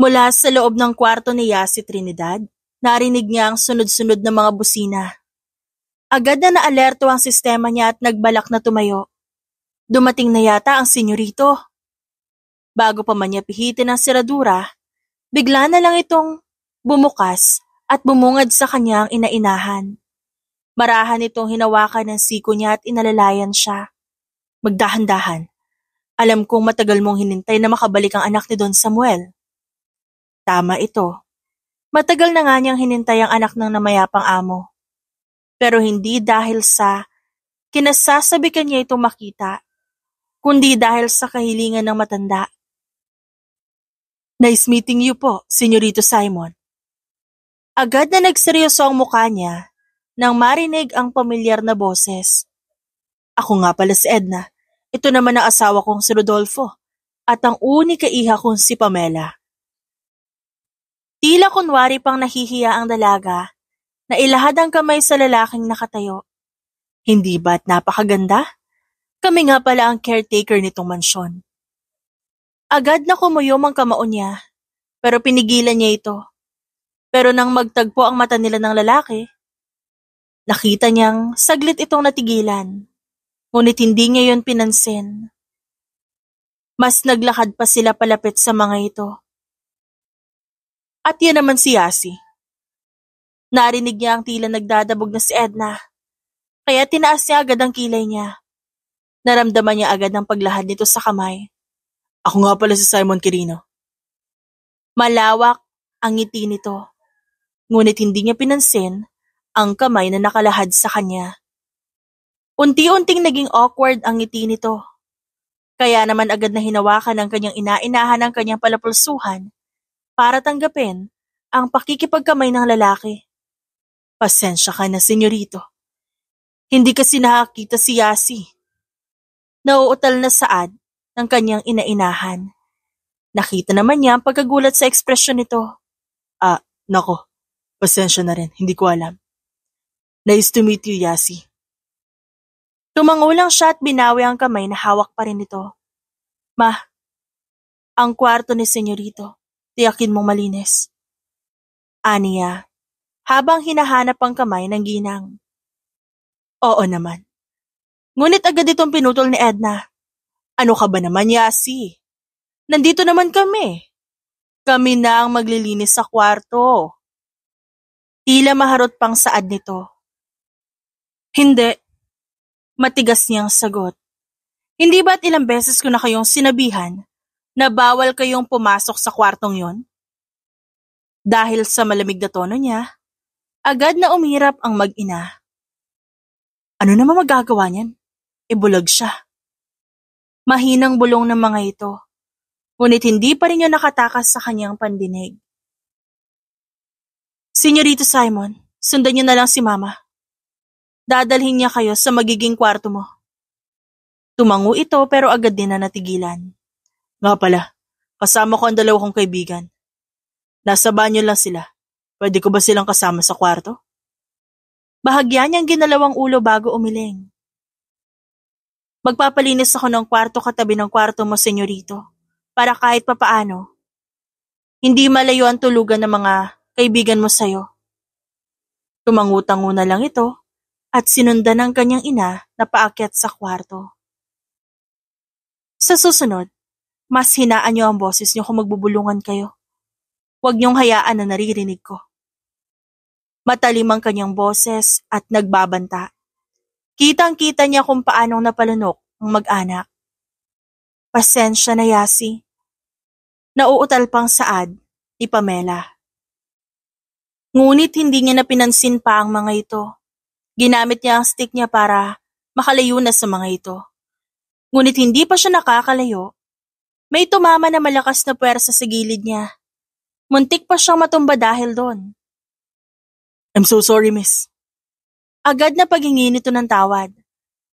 Mula sa loob ng kwarto ni Yasi Trinidad, narinig niya ang sunod-sunod na mga busina. Agad na naalerto ang sistema niya at nagbalak na tumayo. Dumating na yata ang senyorito. Bago pa man niya pihitin ang siradura, bigla na lang itong bumukas at bumungad sa kanyang inainahan. Marahan itong hinawakan ng siko niya at inalalayan siya. Magdahan-dahan. Alam kong matagal mong hinintay na makabalik ang anak ni Don Samuel. Tama ito. Matagal na nga niyang hinintay ang anak ng namayapang amo. Pero hindi dahil sa kinasasabikan niya itong makita, kundi dahil sa kahilingan ng matanda. Nice meeting you po, Senyorito Simon. Agad na nagseryoso ang mukha niya nang marinig ang pamilyar na boses. Ako nga pala si Edna. Ito naman ang asawa kong si Rodolfo at ang unika iha kong si Pamela. Tila kunwari pang nahihiya ang dalaga na ilahad ang kamay sa lalaking nakatayo. Hindi ba't napakaganda? Kami nga pala ang caretaker nitong mansyon. Agad na kumuyom ang kamao niya, pero pinigilan niya ito. Pero nang magtagpo ang mata nila ng lalaki, nakita niyang saglit itong natigilan, ngunit hindi niya yun pinansin. Mas naglakad pa sila palapit sa mga ito. At yan naman si Yasi. Narinig niya ang tila nagdadabog na si Edna, kaya tinaas niya agad ang kilay niya. Naramdaman niya agad ang paglahad nito sa kamay. Ako nga pala si Simon Quirino. Malawak ang ngiti nito, ngunit hindi niya pinansin ang kamay na nakalahad sa kanya. Unti-unting naging awkward ang ngiti nito, kaya naman agad na hinawakan ng kanyang inainahan ang kanyang palapulsuhan para tanggapin ang pakikipagkamay ng lalaki. Pasensya ka na, senyorito. Hindi kasi nakakita si Yasi. Nauutal na saad ng kanyang inainahan. Nakita naman niya ang pagkagulat sa ekspresyon nito. Nako, pasensya na rin, hindi ko alam. Nice to meet you, Yasi. Tumango lang siya at binawi ang kamay na hawak pa rin nito. Ma, ang kwarto ni senyorito, tiyakin mong malinis. Aniya, habang hinahanap ang kamay ng ginang. Oo naman. Ngunit agad itong pinutol ni Edna. Ano ka ba naman, Yasi? Nandito naman kami. Kami na ang maglilinis sa kwarto. Tila maharot pang saad nito. Hindi. Matigas niyang sagot. Hindi ba't ilang beses ko na kayong sinabihan na bawal kayong pumasok sa kwartong yon? Dahil sa malamig na tono niya, agad na umirap ang mag-ina. Ano naman magagawa niyan? Ibulag siya. Mahinang bulong ng mga ito, ngunit hindi pa rin yun nakatakas sa kanyang pandinig. Senyorito Simon, sundan niyo na lang si Mama. Dadalhin niya kayo sa magiging kwarto mo. Tumango ito pero agad din na natigilan. Nga pala, kasama ko ang dalawa kong kaibigan. Nasa banyo lang sila. Pwede ko ba silang kasama sa kwarto? Bahagya niyang ginalawang ulo bago umiling. Magpapalinis ako ng kwarto katabi ng kwarto mo, senyorito, para kahit papaano, hindi malayo ang tulugan ng mga kaibigan mo sayo. Tumangutango na lang ito at sinundan ng kanyang ina na paakyat sa kwarto. Sa susunod, mas hinaan niyo ang boses niyo kung magbubulungan kayo. Huwag niyong hayaan na naririnig ko. Matalim ang kanyang boses at nagbabanta. Kitang-kita niya kung paanong napalunok ang mag-anak. Pasensya na, Yasi. Nauutal pang saad ni Pamela. Ngunit hindi niya napinansin pa ang mga ito. Ginamit niya ang stick niya para makalayo na sa mga ito. Ngunit hindi pa siya nakakalayo. May tumama na malakas na puwersa sa gilid niya. Muntik pa siyang matumba dahil doon. I'm so sorry, miss. Agad na paghingi nito ng tawad.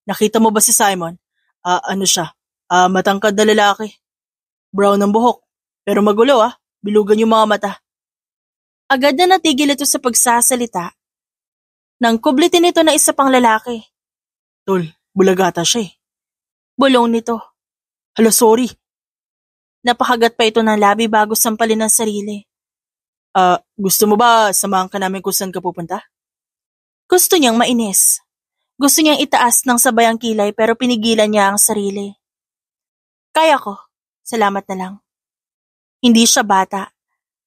Nakita mo ba si Simon? Ano siya? Matangkad na lalaki. Brown ang buhok. Pero magulo bilugan yung mga mata. Agad na natigil ito sa pagsasalita. Nang kublitin ito na isa pang lalaki. Tol, bulagata siya eh. Bulong nito. Hala, sorry. Napakagat pa ito ng labi bago sampalin ng sarili. Gusto mo ba samahan ka namin kung saan ka pupunta? Gusto niyang mainis. Gusto niyang itaas ng sabay ang kilay pero pinigilan niya ang sarili. Kaya ko. Salamat na lang. Hindi siya bata.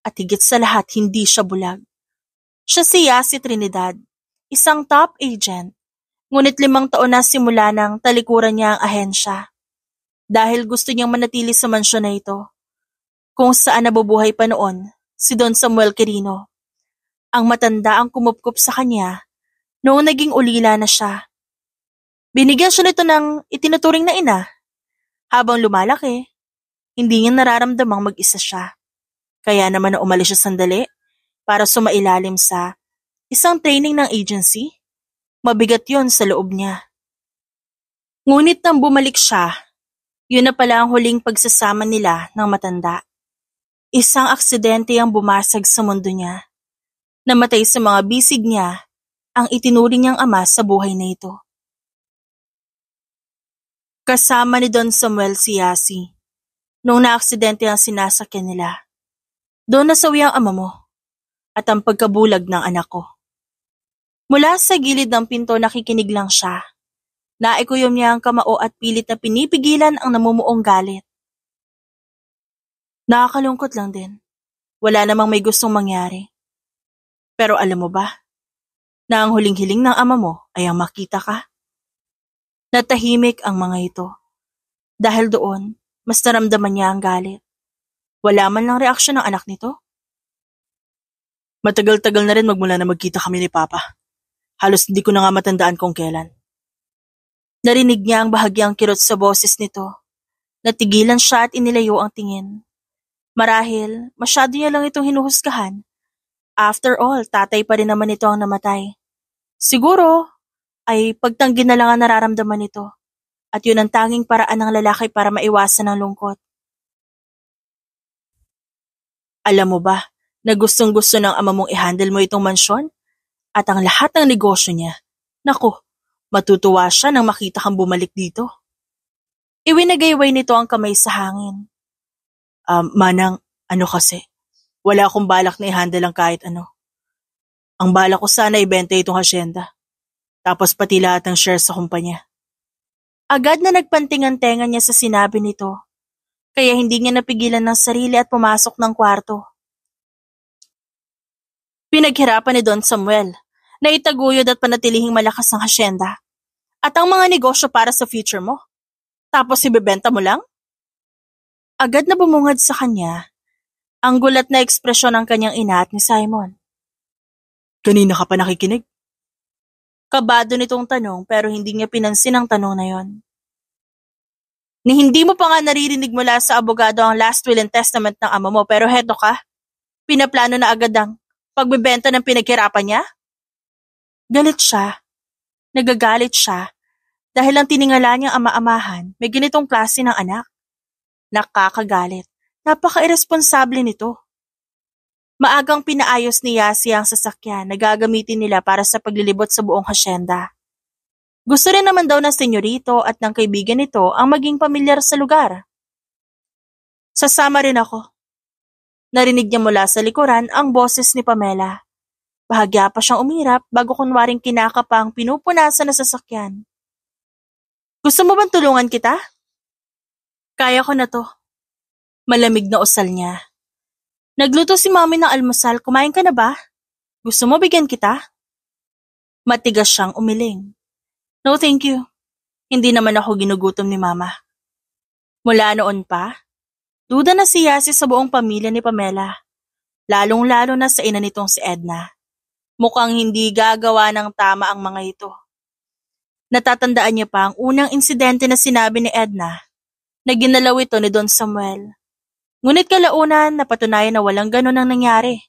At higit sa lahat, hindi siya bulag. Siya si Yasi Trinidad, isang top agent. Ngunit 5 taon na simula nang talikuran niya ang ahensya. Dahil gusto niyang manatili sa mansyon na ito, kung saan nabubuhay pa noon si Don Samuel Quirino. Ang matanda ang kumupkup sa kanya noong naging ulila na siya. Binigyan siya nito ng itinuturing na ina. Habang lumalaki, hindi niya nararamdamang mag-isa siya. Kaya naman na umalis siya sandali para sumailalim sa isang training ng agency. Mabigat yon sa loob niya. Ngunit nang bumalik siya, yun na pala ang huling pagsasama nila ng matanda. Isang aksidente ang bumasag sa mundo niya. Namatay sa mga bisig niya ang itinuring niyang ama sa buhay na ito. Kasama ni Don Samuel si Yasi. Noong naaksidente ang sinasakyan nila. Doon nasawi ang ama mo at ang pagkabulag ng anak ko. Mula sa gilid ng pinto nakikinig lang siya. Naikuyom niya ang kamao at pilit na pinipigilan ang namumuong galit. Nakakalungkot lang din. Wala namang may gustong mangyari. Pero alam mo ba, na ang huling-hiling ng ama mo ay ang makita ka? Natahimik ang mga ito. Dahil doon, mas naramdaman niya ang galit. Wala man lang reaksyon ng anak nito. Matagal-tagal na rin magmula na magkita kami ni Papa. Halos hindi ko na nga matandaan kung kailan. Narinig niya ang bahagyang kirot sa boses nito. Natigilan siya at inilayo ang tingin. Marahil, masyado niya lang itong hinuhusgahan. After all, tatay pa rin naman ito ang namatay. Siguro, ay pagtanggi na lang ang nararamdaman nito. At yun ang tanging paraan ng lalaki para maiwasan ang lungkot. Alam mo ba, na gustong-gusto ng ama mong i-handle mo itong mansyon? At ang lahat ng negosyo niya. Naku, matutuwa siya nang makita kang bumalik dito. Iwinagayway nito ang kamay sa hangin. Manang, ano kasi, wala akong balak na i-handle ang kahit ano. Ang balak ko sana ibenta itong hasyenda. Tapos pati lahat ng shares sa kumpanya. Agad na nagpantingan-tenga niya sa sinabi nito. Kaya hindi niya napigilan ng sarili at pumasok ng kwarto. Pinaghirapan ni Don Samuel na itaguyod at panatilihing malakas ang hasyenda. At ang mga negosyo para sa future mo. Tapos ibebenta mo lang? Agad na bumungad sa kanya ang gulat na ekspresyon ng kanyang ina at ni Simon. Kanina ka pa nakikinig? Kabado nitong tanong pero hindi niya pinansin ang tanong na yon. Ni hindi mo pa nga naririnig mula sa abogado ang last will and testament ng ama mo pero heto ka, pinaplano na agad ang pagbebenta ng pinaghirapan niya? Galit siya. Nagagalit siya dahil ang tiningala niyang ama-amahan may ganitong klase ng anak. Nakakagalit. Napaka-irresponsable nito. Maagang pinaayos ni Yasi ang sasakyan na gagamitin nila para sa paglilibot sa buong hasyenda. Gusto rin naman daw ng senyorito at ng kaibigan nito ang maging pamilyar sa lugar. Sasama rin ako. Narinig niya mula sa likuran ang boses ni Pamela. Bahagya pa siyang umirap bago kunwaring kinakapang pinupunasan na sasakyan. Gusto mo bang tulungan kita? Kaya ko na to. Malamig na usal niya. Nagluto si mami ng almusal, kumain ka na ba? Gusto mo bigyan kita? Matigas siyang umiling. No thank you. Hindi naman ako ginugutom ni mama. Mula noon pa, duda na si Yasi sa buong pamilya ni Pamela. Lalong-lalo na sa ina nitong si Edna. Mukhang hindi gagawa ng tama ang mga ito. Natatandaan niya pa ang unang insidente na sinabi ni Edna na ginalaw ito ni Don Samuel. Ngunit kalaunan napatunayan na walang ganon ang nangyari.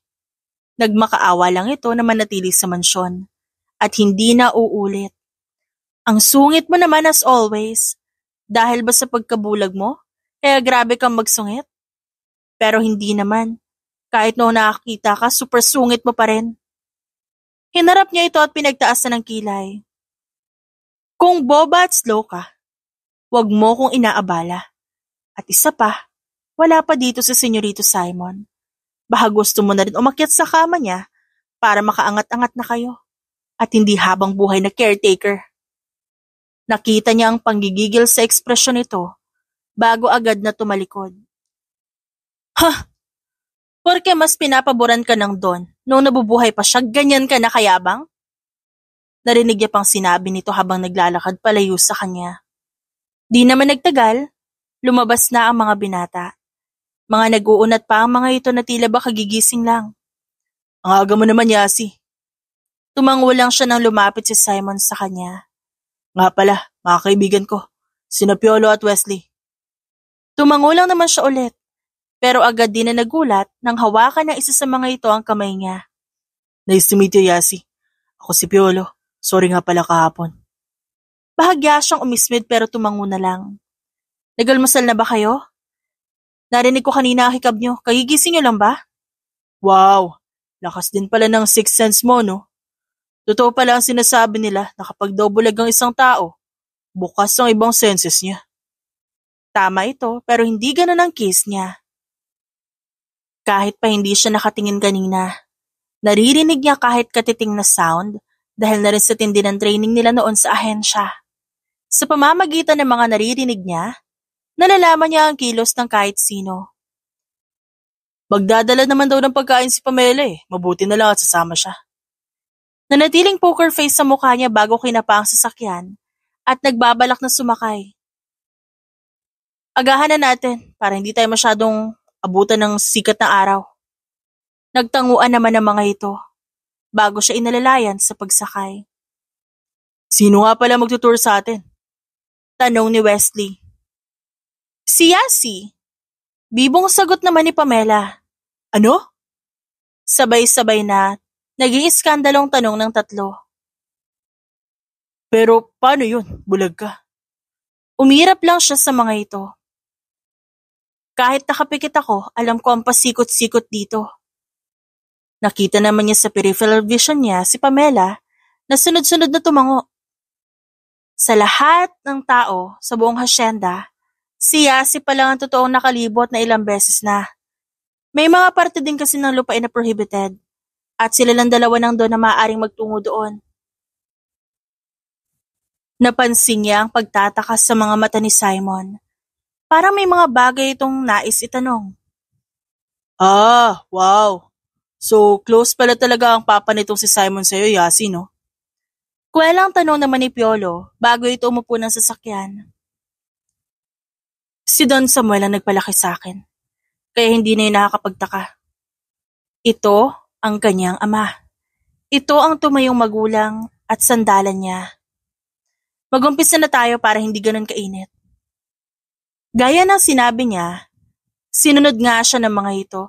Nagmakaawa lang ito na manatili sa mansyon at hindi na uulit. Ang sungit mo naman as always, dahil ba sa pagkabulag mo, kaya grabe kang magsungit? Pero hindi naman, kahit noong nakakita ka, super sungit mo pa rin. Hinarap niya ito at pinagtaasan ng kilay. Kung boba at slow ka, wag mo kong inaabala. At isa pa, Wala pa dito si Senyorito Simon. Baka gusto mo na rin umakyat sa kama niya para makaangat-angat na kayo at hindi habang buhay na caretaker. Nakita niya ang panggigigil sa ekspresyon nito bago agad na tumalikod. Ha! Porke mas pinapaboran ka ng Don nung nabubuhay pa siya, ganyan ka na kayabang? Narinig niya pang sinabi nito habang naglalakad palayo sa kanya. Di naman nagtagal, lumabas na ang mga binata. Mga nag-uunat pa ang mga ito na tila ba kagigising lang. Ang aga mo naman, Yasi. Tumango lang siya nang lumapit si Simon sa kanya. Nga pala, mga kaibigan ko, sina Piolo at Wesley. Tumango lang naman siya ulit, pero agad din na nagulat nang hawakan ng isa sa mga ito ang kamay niya. Nice to meet you, Yasi. Ako si Piolo. Sorry nga pala kahapon. Bahagya siyang umismid pero tumango na lang. Nagalmasal na ba kayo? Narinig ko kanina ang hikab niyo. Kagigising niyo lang ba? Wow, lakas din pala ng sixth sense mo, no? Totoo pala ang sinasabi nila na kapag daw bulag ang isang tao, bukas ang ibang senses niya. Tama ito, pero hindi ganun ang case niya. Kahit pa hindi siya nakatingin kanina, naririnig niya kahit katiting na sound dahil na rin sa tindi ng training nila noon sa ahensya. Sa pamamagitan ng mga naririnig niya, nalalaman niya ang kilos ng kahit sino. Magdadala naman daw ng pagkain si Pamela mabuti na lang at sasama siya. Nanatiling poker face sa mukha niya bago kinapa ang sasakyan at nagbabalak na sumakay. Agahan na natin para hindi tayo masyadong abutan ng sikat na araw. Nagtanguan naman ang mga ito bago siya inalalayan sa pagsakay. Sino nga pala magtutour sa atin? Tanong ni Wesley. Si Yasi. Bibong sagot naman ni Pamela. Ano? Sabay-sabay na nag-iiskandalong tanong ng tatlo. Pero paano yun? Bulag ka. Umirap lang siya sa mga ito. Kahit nakapikit ako, alam ko ang pasikot-sikot dito. Nakita naman niya sa peripheral vision niya si Pamela na sunod-sunod na tumango. Sa lahat ng tao sa buong hasyenda, si Yasi pa lang ang totoong nakalibot na ilang beses na. May mga parte din kasi ng lupain na prohibited at sila lang dalawa nang doon na maaaring magtungo doon. Napansin niya ang pagtatakas sa mga mata ni Simon. Parang may mga bagay itong nais itanong. Ah, wow. So, close pala talaga ang papa nitong si Simon sa'yo, Yasi, no? Kuwelang tanong naman ni Piolo bago ito umupo ng sasakyan. Si Don Samuel ang nagpalaki sa akin, kaya hindi na yun nakakapagtaka. Ito ang kanyang ama. Ito ang tumayong magulang at sandalan niya. Mag-umpisa na tayo para hindi ganun kainit. Gaya ng sinabi niya, sinunod nga siya ng mga ito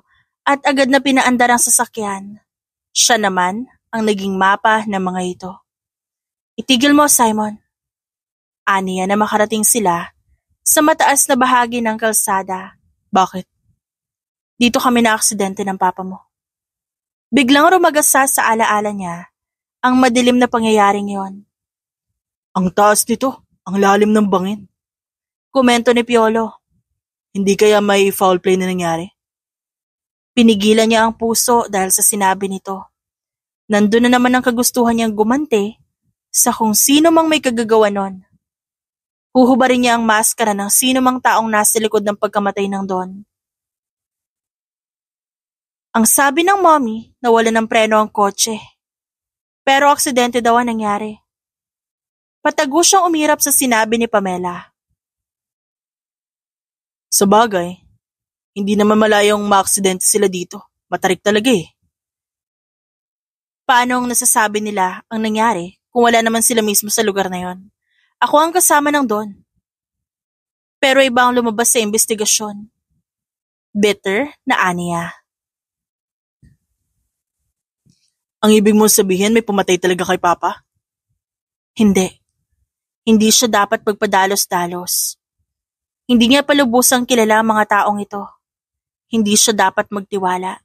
at agad na pinaandar ang sasakyan. Siya naman ang naging mapa ng mga ito. Itigil mo, Simon. Aniya na makarating sila sa mataas na bahagi ng kalsada. Bakit? Dito kami na-aksidente ng papa mo. Biglang rumagasa sa alaala niya ang madilim na pangyayaring yon. Ang taas nito, ang lalim ng bangin. Komento ni Piolo. Hindi kaya may foul play na nangyari? Pinigilan niya ang puso dahil sa sinabi nito. Nandun na naman ang kagustuhan niyang gumante sa kung sino mang may kagagawa nun. Huhubarin niya ang maskara ng sino mang taong nasa likod ng pagkamatay ng Don. Ang sabi ng mommy, nawala ng preno ang kotse. Pero aksidente daw ang nangyari. Patago siyang umirap sa sinabi ni Pamela. Sa bagay, hindi naman malayong maaksidente sila dito. Matarik talaga Paano ang nasasabi nila ang nangyari kung wala naman sila mismo sa lugar na yon? Ako ang kasama ng Don. Pero iba ang lumabas sa investigasyon. Bitter na aniya. Ang ibig mo sabihin may pumatay talaga kay Papa? Hindi. Hindi siya dapat magpadalos-dalos. Hindi niya palubusang kilala ang mga taong ito. Hindi siya dapat magtiwala.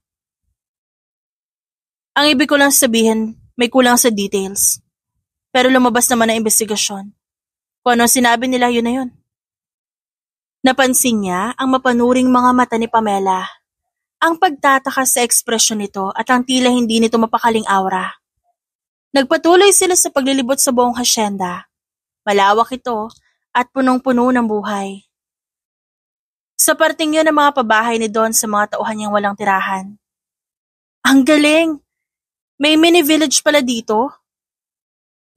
Ang ibig ko lang sabihin, may kulang sa details. Pero lumabas naman ang investigasyon. Kung ano sinabi nila, yun na yun. Napansin niya ang mapanuring mga mata ni Pamela, ang pagtataka sa ekspresyon nito at ang tila hindi nito mapakaling aura. Nagpatuloy sila sa paglilibot sa buong hasyenda. Malawak ito at punong-puno ng buhay. Sa parting yun ang mga pabahay ni Don sa mga tauhan niyang walang tirahan. Ang galing! May mini village pala dito?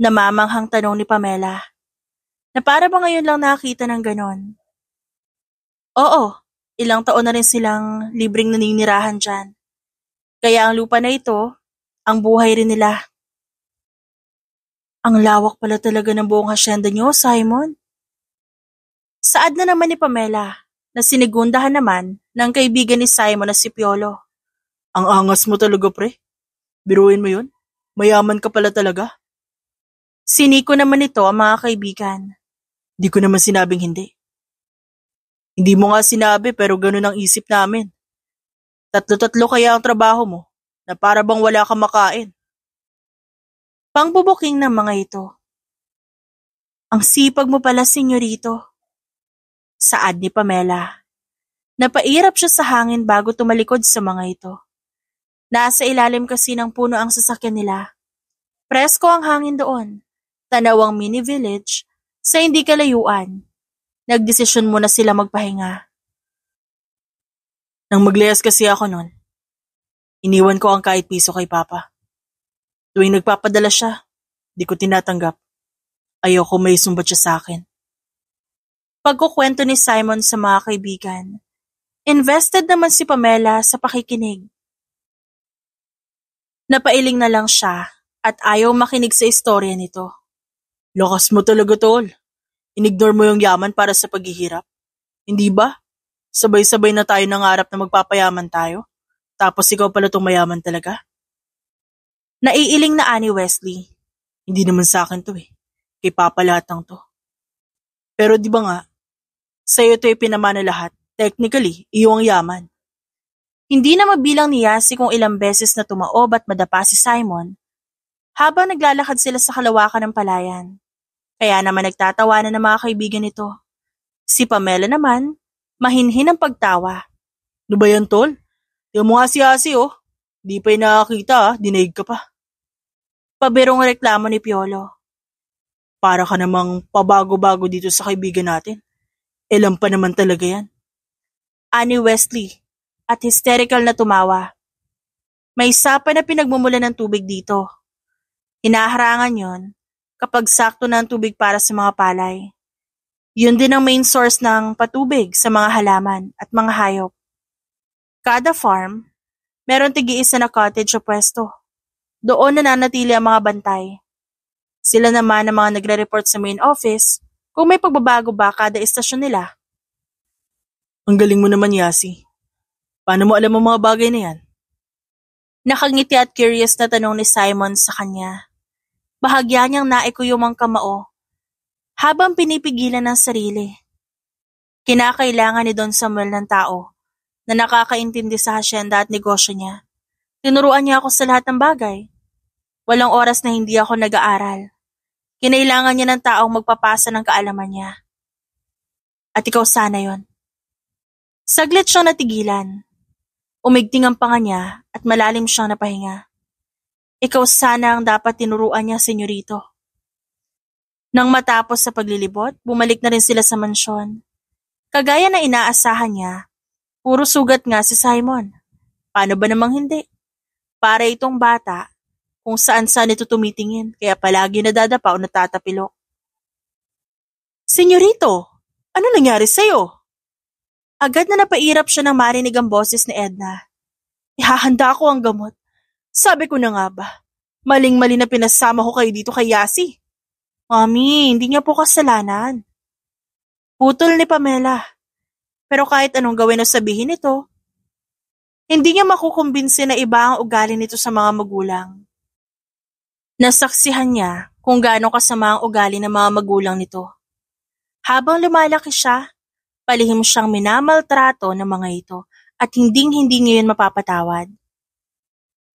Namamanghang tanong ni Pamela. Na para ba ngayon lang nakita ng ganon? Oo, ilang taon na rin silang libreng naninirahan dyan. Kaya ang lupa na ito, ang buhay rin nila. Ang lawak pala talaga ng buong hasyenda niyo, Simon. Saad na naman ni Pamela, na sinigundahan naman ng kaibigan ni Simon na si Piolo. Ang angas mo talaga, pre. Biruin mo yun. Mayaman ka pala talaga. Siniko naman ito ang mga kaibigan. Di ko naman sinabing hindi. Hindi mo nga sinabi pero ganun ang isip namin. Tatlo-tatlo kaya ang trabaho mo na para bang wala kang makain. Pangbubuking ng mga ito. Ang sipag mo pala, senyorito. Saad ni Pamela. Napairap siya sa hangin bago tumalikod sa mga ito. Nasa ilalim kasi ng puno ang sasakyan nila. Presko ang hangin doon. Tanawang mini village sa hindi kalayuan. Nagdesisyon muna sila magpahinga. Nang maglihas kasi ako nun, iniwan ko ang kahit piso kay Papa. Tuwing nagpapadala siya, di ko tinatanggap. Ayoko may sumbat siya sa akin. Pagkukwento ni Simon sa mga kaibigan, invested naman si Pamela sa pakikinig. Napailing na lang siya at ayaw makinig sa istorya nito. Lakas mo talaga, tol. Inignore mo yung yaman para sa paghihirap. Hindi ba? Sabay-sabay na tayo nangarap na magpapayaman tayo. Tapos ikaw pala tong mayaman talaga. Naiiling na ani Wesley. Hindi naman sa akin to eh. Kay Papa lahat ng to. Pero di ba nga, sa'yo to pinamana lahat. Technically, iyong yaman. Hindi na mabilang ni Yasi kung ilang beses na tumaob at madapa si Simon habang naglalakad sila sa kalawakan ng palayan. Kaya naman nagtatawanan ng mga kaibigan nito. Si Pamela naman, mahinhin ang pagtawa. Ano ba yan, tol? Tiyan mo nga si Yasi, oh. Di pa yung nakakita, dinaig ka pa. Pabirong reklamo ni Piolo. Para ka namang pabago-bago dito sa kaibigan natin. Elam pa naman talaga yan. Ani Wesley, at hysterical na tumawa. May sapa na pinagmumulan ng tubig dito. Hinaharangan yon kapag sakto na ang tubig para sa mga palay. Yun din ang main source ng patubig sa mga halaman at mga hayop. Kada farm, meron tig-iisa na cottage o pwesto. Doon nananatili ang mga bantay. Sila naman ang mga nagre-report sa main office kung may pagbabago ba kada istasyon nila. Ang galing mo naman, Yasi. Paano mo alam ang mga bagay na yan? Nakangiti at curious na tanong ni Simon sa kanya. Bahagya niyang naikuyom ang kamao habang pinipigilan ng sarili. Kinakailangan ni Don Samuel ng tao na nakakaintindi sa hasyenda at negosyo niya. Tinuruan niya ako sa lahat ng bagay. Walang oras na hindi ako nag-aaral. Kinailangan niya ng taong magpapasa ng kaalaman niya. At ikaw sana yon. Saglit siyang natigilan. Umigting ang panga niya at malalim siyang napahinga. Ikaw sana ang dapat tinuruan niya, senyorito. Nang matapos sa paglilibot, bumalik na rin sila sa mansyon. Kagaya na inaasahan niya, puro sugat nga si Simon. Paano ba namang hindi? Para itong bata, kung saan-saan ito tumitingin, kaya palagi nadadapa o natatapilok. Senyorito, ano nangyari sa'yo? Agad na napairap siya nang marinig ang boses ni Edna. Ihahanda ko ang gamot. Sabi ko na nga ba, maling-mali na pinasama ko kayo dito kay Yasi. Mami, hindi niya po kasalanan. Putol ni Pamela. Pero kahit anong gawin o sabihin nito, hindi niya makukumbinsi na iba ang ugali nito sa mga magulang. Nasaksihan niya kung gaano kasama ang ugali ng mga magulang nito. Habang lumalaki siya, palihim siyang minamaltrato ng mga ito at hinding-hindi ngayon mapapatawad.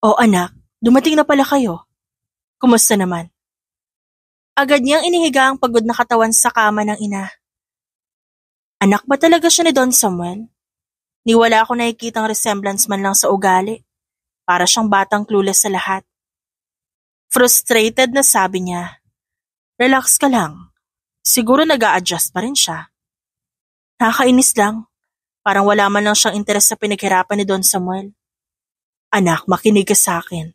O anak, dumating na pala kayo. Kumusta naman? Agad niyang inihiga ang pagod na katawan sa kama ng ina. Anak ba talaga siya ni Don Samuel? Ni wala ako nakikitang resemblance man lang sa ugali. Para siyang batang clueless sa lahat. Frustrated na sabi niya, "Relax ka lang. Siguro nag-a-adjust pa rin siya." Nakakainis lang. Parang wala man lang siyang interes sa pinaghirapan ni Don Samuel. Anak, makinig ka sa akin.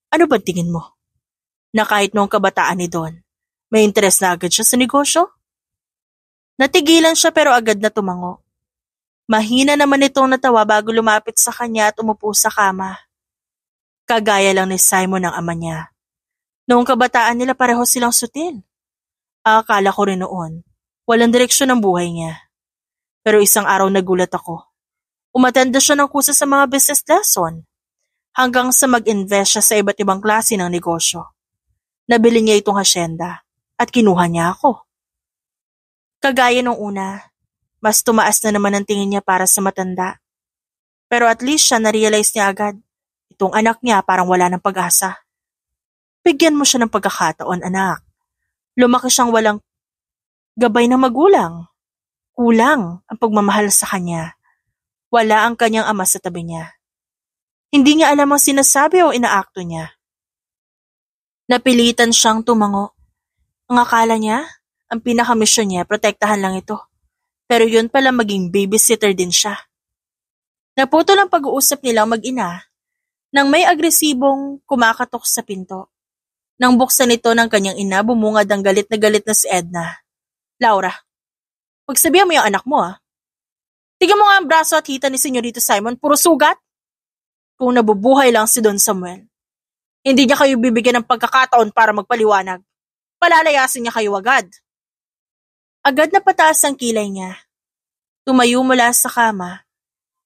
Ano ba tingin mo? Na kahit noong kabataan ni Don, may interes na agad siya sa negosyo? Natigilan siya pero agad na tumango. Mahina naman itong natawa bago lumapit sa kanya at umupo sa kama. Kagaya lang ni Simon ang ama niya. Noong kabataan nila pareho silang sutil. Akala ko rin noon, walang direksyon ang buhay niya. Pero isang araw nagulat ako. Umatenda siya ng kusa sa mga business lesson. Hanggang sa mag-invest siya sa iba't ibang klase ng negosyo. Nabili niya itong hasyenda at kinuha niya ako. Kagaya nung una, mas tumaas na naman ang tingin niya para sa matanda. Pero at least siya na-realize niya agad. Itong anak niya parang wala ng pag-asa. Bigyan mo siya ng pagkakataon, anak. Lumaki siyang walang gabay ng magulang. Kulang ang pagmamahal sa kanya. Wala ang kanyang ama sa tabi niya. Hindi niya alam ang sinasabi o inaakto niya. Napilitan siyang tumango. Ang akala niya, ang pinakamisyon niya, protektahan lang ito. Pero yun pala maging babysitter din siya. Naputol ang pag-uusap nilang mag-ina nang may agresibong kumakatok sa pinto. Nang buksan ito ng kanyang ina, bumungad ang galit na si Edna. "Laura, pagsabihan mo yung anak mo Tignan mo nga ang braso at hita ni Senyorito Simon, puro sugat. Kung nabubuhay lang si Don Samuel, hindi niya kayo bibigyan ng pagkakataon para magpaliwanag. Palalayasin niya kayo agad." Agad na pataas ang kilay niya. Tumayo mula sa kama.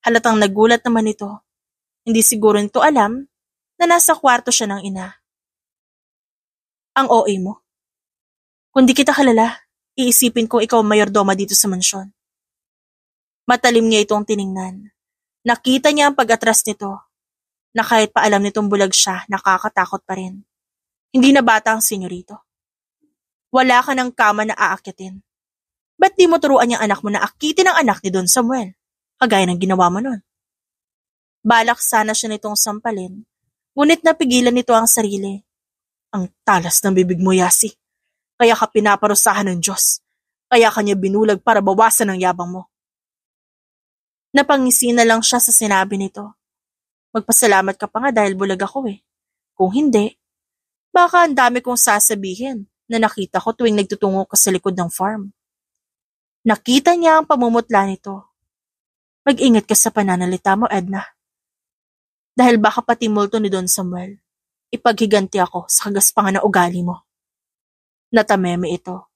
Halatang nagulat naman ito. Hindi siguro nito alam na nasa kwarto siya ng ina. "Ang OA mo. Kung di kita kilala, iisipin ko ikaw ang mayordoma dito sa mansyon." Matalim niya itong tiningnan. Nakita niya ang pag-atras nito, na kahit pa alam nitong bulag siya, nakakatakot pa rin. Hindi na bata ang senyorito. Wala ka ng kama na aakyatin. Ba't di mo turuan yung anak mo na akitin ang anak ni Don Samuel, kagaya ng ginawa mo nun? Balak sana siya nitong sampalin, ngunit napigilan nito ang sarili. "Ang talas ng bibig mo, Yasi. Kaya ka pinaparusahan ng Diyos. Kaya kanya binulag para bawasan ang yabang mo." Napangisi na lang siya sa sinabi nito. "Magpasalamat ka pa nga dahil bulag ako Kung hindi, baka ang dami kong sasabihin na nakita ko tuwing nagtutungo ka sa likod ng farm." Nakita niya ang pamumutla nito. "Mag-ingat ka sa pananalita mo, Edna. Dahil baka pati multo ni Don Samuel, ipaghiganti ako sa kagaspangan na ugali mo." Natameme ito.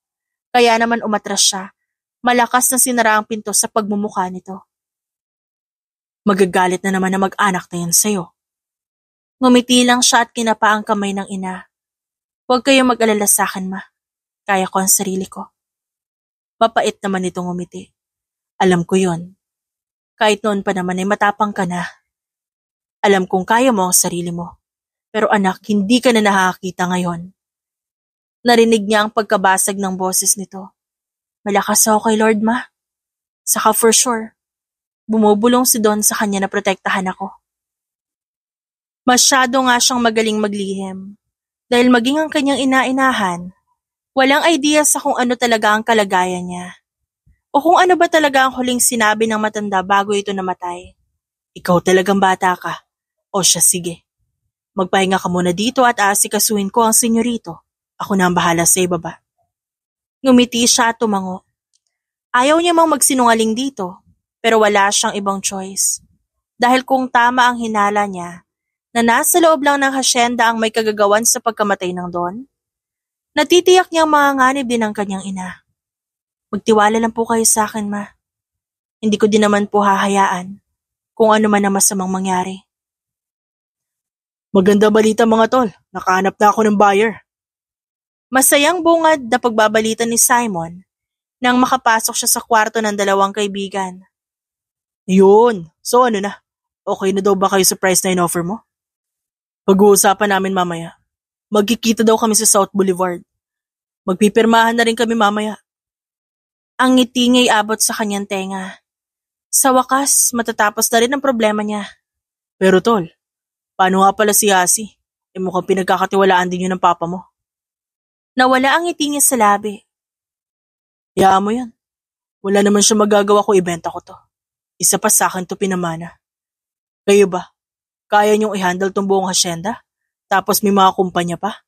Kaya naman umatras siya. Malakas na sinara ang pinto sa pagmumukha nito. "Magagalit na naman na mag-anak na yan sa'yo." Ngumiti lang siya at kinapa ang kamay ng ina. "Huwag kayong mag-alala sa akin, ma. Kaya ko ang sarili ko." Mapait naman itong ngumiti. "Alam ko yon. Kahit noon pa naman ay matapang ka na. Alam kong kaya mo ang sarili mo. Pero anak, hindi ka na nakakita ngayon." Narinig niya ang pagkabasag ng boses nito. "Malakas ako kay Lord, ma. Saka for sure, bumubulong si Don sa kanya na protektahan ako." Masyado nga siyang magaling maglihim. Dahil maging ang kanyang ina-inahan, walang idea sa kung ano talaga ang kalagayan niya. O kung ano ba talaga ang huling sinabi ng matanda bago ito namatay. "Ikaw talagang bata ka. O siya, sige. Magpahinga ka muna dito at aasikasuhin ko ang senyorito. Ako na ang bahala sa ibaba." Ngumiti siya at tumango. Ayaw niya mang magsinungaling dito, pero wala siyang ibang choice. Dahil kung tama ang hinala niya, na nasa loob lang ng hasyenda ang may kagagawan sa pagkamatay ng Don, natitiyak niyang manganganib din ang kanyang ina. "Magtiwala lang po kayo sa akin, ma. Hindi ko din naman po hahayaan kung ano man ang masamang mangyari." "Maganda balita mga tol, nakahanap na ako ng buyer." Masayang bungad na pagbabalita ni Simon nang makapasok siya sa kwarto ng dalawang kaibigan. "Yun, so ano na? Okay na daw ba kayo sa price na in-offer mo?" "Pag-uusapan namin mamaya. Magkikita daw kami sa South Boulevard. Magpipirmahan na rin kami mamaya." Ang ngiti niya'y abot sa kanyang tenga. Sa wakas, matatapos na rin ang problema niya. Pero tol, paano nga pala si Yasi? Mukhang pinagkakatiwalaan din yun ng papa mo. Nawala ang ngiti niya sa labi. Hayaan mo yan. Wala naman siya magagawa kung ibenta ko to. Isa pa sa akin to pinamana. Kayo ba? Kaya niyong i-handle tong buong hasyenda? Tapos may mga kumpanya pa?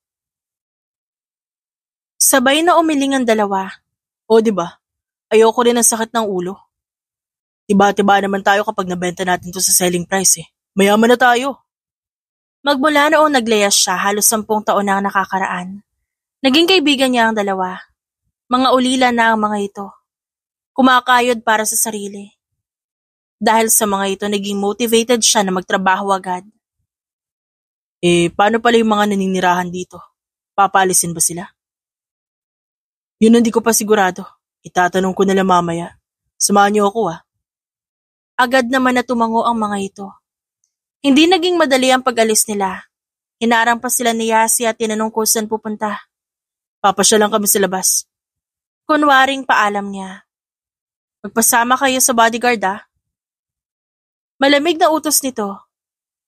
Sabay na umiling ang dalawa. O diba? Ayoko rin ng sakit ng ulo. Tiba-tiba naman tayo kapag nabenta natin to sa selling price eh. Mayaman na tayo. Magmula noong nagleyas siya, halos 10 taon na ang nakakaraan. Naging kaibigan niya ang dalawa. Mga ulila na ang mga ito. Kumakayod para sa sarili. Dahil sa mga ito, naging motivated siya na magtrabaho agad. Paano pala yung mga naninirahan dito? Papalisin ba sila? Yun hindi ko pa sigurado. Itatanong ko nila mamaya. Samahan niyo ako Agad naman na tumango ang mga ito. Hindi naging madali ang pag-alis nila. Hinarang pa sila ni Yasi at tinanong kung saan pupunta. Papasya lang kami sa labas. Kunwaring paalam niya. Magpasama kayo sa bodyguard Malamig na utos nito.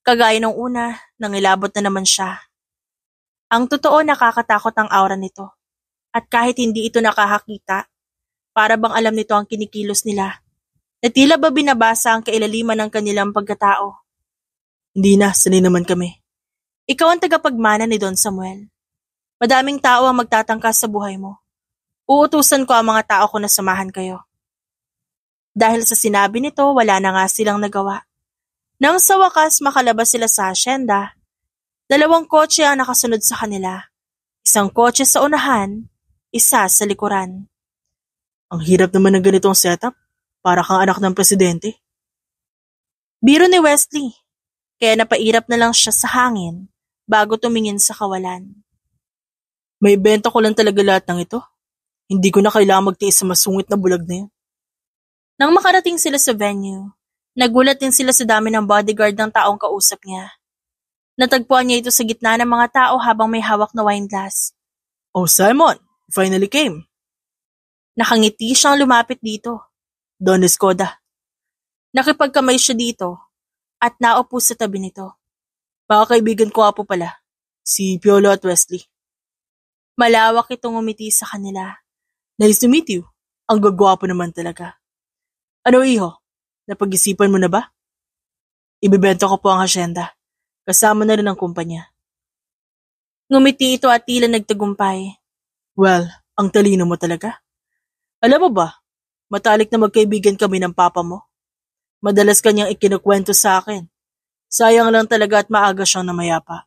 Kagaya nung una, nangilabot na naman siya. Ang totoo nakakatakot ang aura nito. At kahit hindi ito nakakakita, para bang alam nito ang kinikilos nila. Na tila ba binabasa ang kailaliman ng kanilang pagkatao. Hindi na, sanay naman kami. Ikaw ang tagapagmana ni Don Samuel. Madaming tao ang magtatangkas sa buhay mo. Uutusan ko ang mga tao ko na samahan kayo. Dahil sa sinabi nito, wala na nga silang nagawa. Nang sa wakas makalabas sila sa asyenda, 2 kotse ang nakasunod sa kanila. 1 kotse sa unahan, 1 sa likuran. Ang hirap naman ng ganitong setup, para kang anak ng presidente. Biro ni Wesley, kaya napairap na lang siya sa hangin bago tumingin sa kawalan. May benta ko lang talaga lahat ng ito. Hindi ko na kailangan magtiis sa masungit na bulag na yun. Nang makarating sila sa venue, nagulat din sila sa dami ng bodyguard ng taong kausap niya. Natagpuan niya ito sa gitna ng mga tao habang may hawak na wine glass. Oh Simon, you finally came. Nakangiti siyang lumapit dito. Don Escoda. Nakipagkamay siya dito at naupo sa tabi nito. Mga kaibigan ko po pala, si Piolo at Wesley. Malawak itong umiti sa kanila. Nice to meet you. Ang gagwapo naman talaga. Ano iho? Napag-isipan mo na ba? Ibibenta ko po ang hasyenda. Kasama na rin ang kumpanya. Ngumiti ito at tila nagtagumpay. Well, ang talino mo talaga. Alam mo ba, matalik na magkaibigan kami ng papa mo. Madalas kanyang ikinukwento sa akin. Sayang lang talaga at maaga siyang namayapa.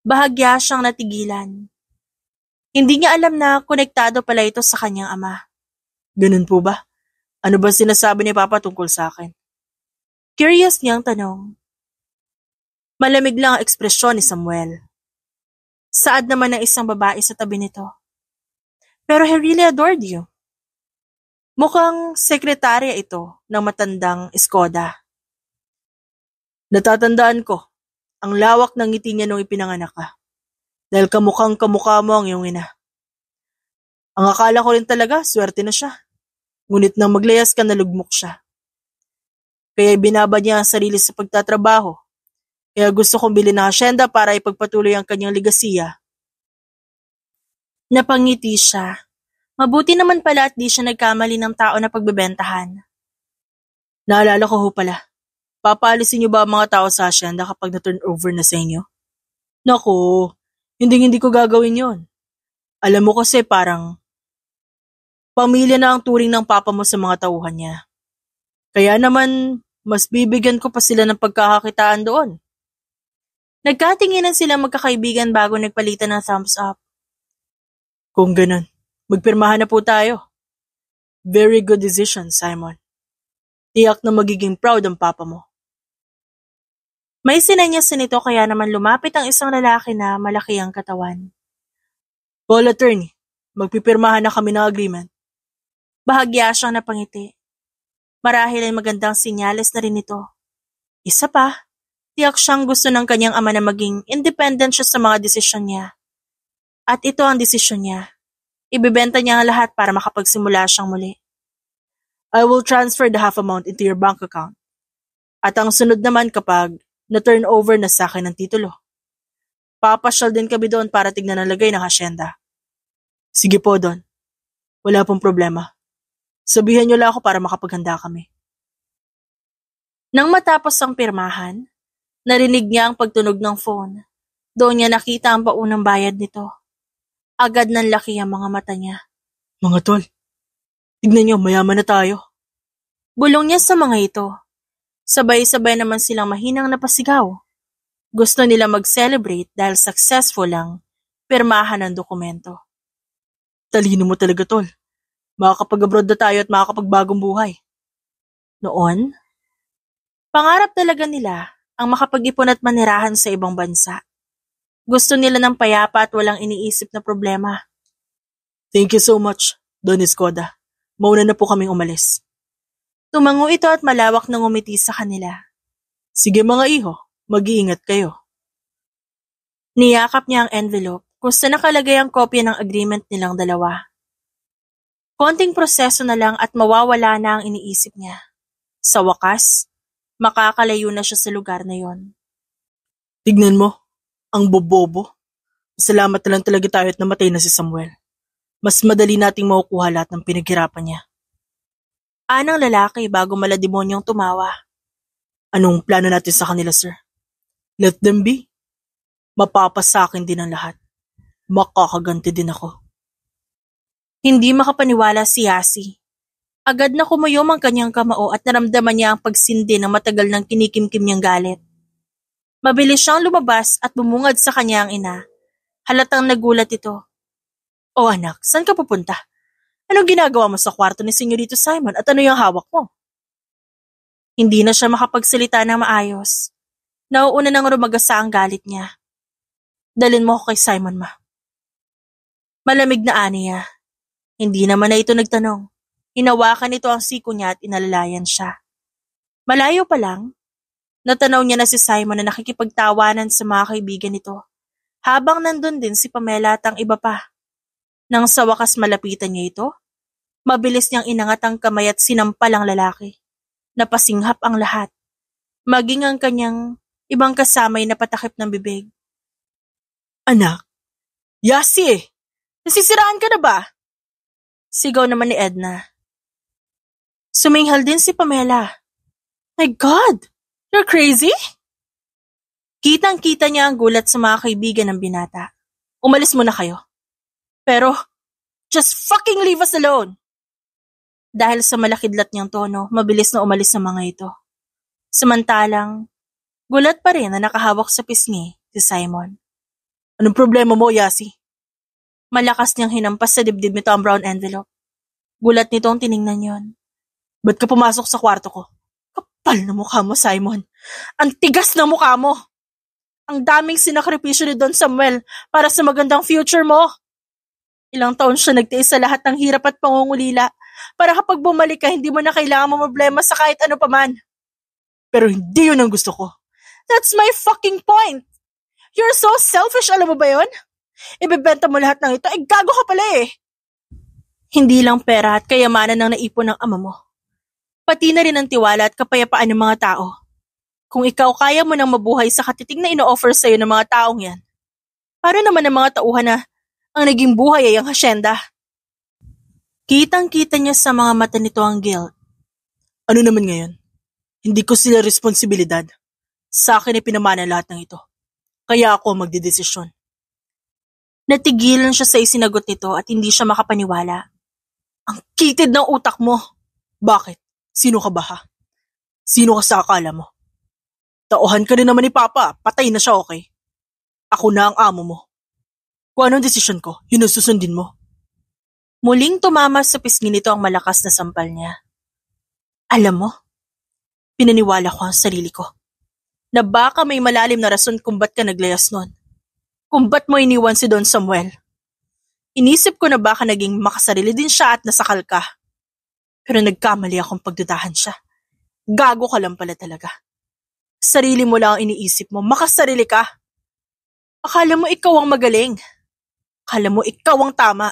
Bahagya siyang natigilan. Hindi niya alam na konektado pala ito sa kanyang ama. Ganun po ba? Ano ba sinasabi ni Papa tungkol sa akin? Curious niyang tanong. Malamig lang ang ekspresyon ni Samuel. Saad naman ng isang babae sa tabi nito. Pero he really adored you. Mukhang sekretarya ito ng matandang Escoda. Natatandaan ko, ang lawak ng ngiti niya nung ipinanganak ka. Dahil kamukhang kamukha mo ang iyong ina. Ang akala ko rin talaga, swerte na siya. Ngunit nang maglayas ka, nalugmok siya. Kaya binabad niya ang sarili sa pagtatrabaho. Kaya gusto kong bilhin ng hasyenda para ipagpatuloy ang kanyang ligasiya. Napangiti siya. Mabuti naman pala at di siya nagkamali ng tao na pagbebentahan. Naalala ko ho pala. Papaalisin niyo ba ang mga tao sa hasyenda kapag na-turn over na sa inyo? Naku, hindi ko gagawin yon. Alam mo kasi parang pamilya na ang turing ng papa mo sa mga tauhan niya. Kaya naman, mas bibigyan ko pa sila ng pagkakakitaan doon. Nagkatinginan sila magkakaibigan bago nagpalitan ng thumbs up. Kung ganun, magpirmahan na po tayo. Very good decision, Simon. Tiyak na magiging proud ang papa mo. May sinenyas nito kaya naman lumapit ang isang lalaki na malaki ang katawan. Paul attorney, magpipirmahan na kami ng agreement. Bahagya siyang napangiti. Marahil ay magandang sinyales na rin ito. Isa pa, tiyak siyang gusto ng kanyang ama na maging independent siya sa mga desisyon niya. At ito ang desisyon niya. Ibebenta niya ang lahat para makapagsimula siyang muli. I will transfer the half amount into your bank account. At ang sunod naman kapag na-turn over na sa akin ng titulo. Papasyal din kami doon para tignan ang lagay ng hasyenda. Sige po, Don. Wala pong problema. Sabihan niyo lang ako para makapaghanda kami. Nang matapos ang pirmahan, narinig niya ang pagtunog ng phone. Doon niya nakita ang paunang bayad nito. Agad nanlaki ang mga mata niya. Mga tol, tignan niyo, mayaman na tayo. Bulong niya sa mga ito. Sabay-sabay naman silang mahinang napasigaw. Gusto nila mag-celebrate dahil successful ang pirmahan ng dokumento. Talino mo talaga, tol. Makakapag-abroad na tayo at makakapagbagong buhay. Noon, pangarap talaga nila ang makapag-ipon at manirahan sa ibang bansa. Gusto nila ng payapa at walang iniisip na problema. Thank you so much, Don Escoda. Mauna na po kaming umalis. Tumango ito at malawak na ngumiti sa kanila. Sige mga iho, mag-iingat kayo. Niyakap niya ang envelope kung saan nakalagay ang kopya ng agreement nilang dalawa. Konting proseso na lang at mawawala na ang iniisip niya. Sa wakas, makakalayo na siya sa lugar na yon. Tignan mo, ang bobobo. Salamat na lang talaga tayo at namatay na si Samuel. Mas madali nating makukuha lahat ng pinaghirapan niya. Anang lalaki bago malademonyong tumawa. Anong plano natin sa kanila, sir? Let them be. Mapapasakin din ang lahat. Makakaganti din ako. Hindi makapaniwala si Yasi. Agad na kumuyom ang kanyang kamao at naramdaman niya ang pagsindi ng matagal ng kinikimkim niyang galit. Mabilis siyang lumabas at bumungad sa kanyang ina. Halatang nagulat ito. O anak, saan ka pupunta? Anong ginagawa mo sa kwarto ni Senyorito Simon at ano yung hawak mo? Hindi na siya makapagsalita ng maayos. Nauuna nang rumagasa ang galit niya. Dalin mo ako kay Simon, ma. Malamig na aniya. Hindi naman na ito nagtanong. Hinawakan nito ang siko niya at inalalayan siya. Malayo pa lang, natanaw niya na si Simon na nakikipagtawanan sa mga kaibigan nito. Habang nandun din si Pamela at ang iba pa. Nang sa wakas malapitan niya ito, mabilis niyang inangat ang kamay at sinampal ang lalaki. Napasinghap ang lahat. Maging ang kanyang ibang kasamay na patakip ng bibig. Anak, Yasi! Nasisiraan ka na ba? Sigaw naman ni Edna. Suminghal din si Pamela. My God! You're crazy? Kitang-kita niya ang gulat sa mga kaibigan ng binata. Umalis muna kayo. Pero, just fucking leave us alone! Dahil sa malakidlat niyang tono, mabilis na umalis ang mga ito. Samantalang, gulat pa rin na nakahawak sa pisngi si Simon. Anong problema mo, Yasi? Malakas niyang hinampas sa dibdib nito ang brown envelope. Gulat nito ang tiningnan yon. Ba't ka pumasok sa kwarto ko? Kapal na mukha mo, Simon. Ang tigas na mukha mo. Ang daming sinakripisyo ni Don Samuel para sa magandang future mo. Ilang taon siya nagtiis sa lahat ng hirap at pangungulila para kapag bumalik ka, hindi mo na kailangan problema sa kahit ano paman. Pero hindi yun ang gusto ko. That's my fucking point. You're so selfish, alam mo ba yun? Ibebenta mo lahat ng ito, gago ka pala eh. Hindi lang pera at kayamanan ang naipon ng ama mo. Pati na rin ang tiwala at kapayapaan ng mga tao. Kung ikaw kaya mo nang mabuhay sa katiting na ino-offer sa'yo ng mga taong yan, para naman ang mga tauhan na ang naging buhay ay ang hasyenda. Kitang-kita niya sa mga mata nito ang guilt. Ano naman ngayon? Hindi ko sila responsibilidad. Sa akin ay pinamana lahat ng ito. Kaya ako magdedesisyon. Natigilan siya sa isinagot nito at hindi siya makapaniwala. Ang kitid ng utak mo. Bakit? Sino ka ba ha? Sino ka sa akala mo? Tauhan ka rin naman ni Papa. Patay na siya, okay? Ako na ang amo mo. Kung anong desisyon ko, yun ang susundin mo. Muling tumama sa pisngi nito ang malakas na sampal niya. Alam mo, pinaniwala ko ang sarili ko. Na baka may malalim na rason kung ba't ka naglayas nun. Kung ba't mo iniwan si Don Samuel. Inisip ko na baka naging makasarili din siya at nasakal ka. Pero nagkamali akong pagdudahan siya. Gago ka lang pala talaga. Sarili mo lang ang iniisip mo, makasarili ka. Akala mo ikaw ang magaling. Akala mo ikaw ang tama.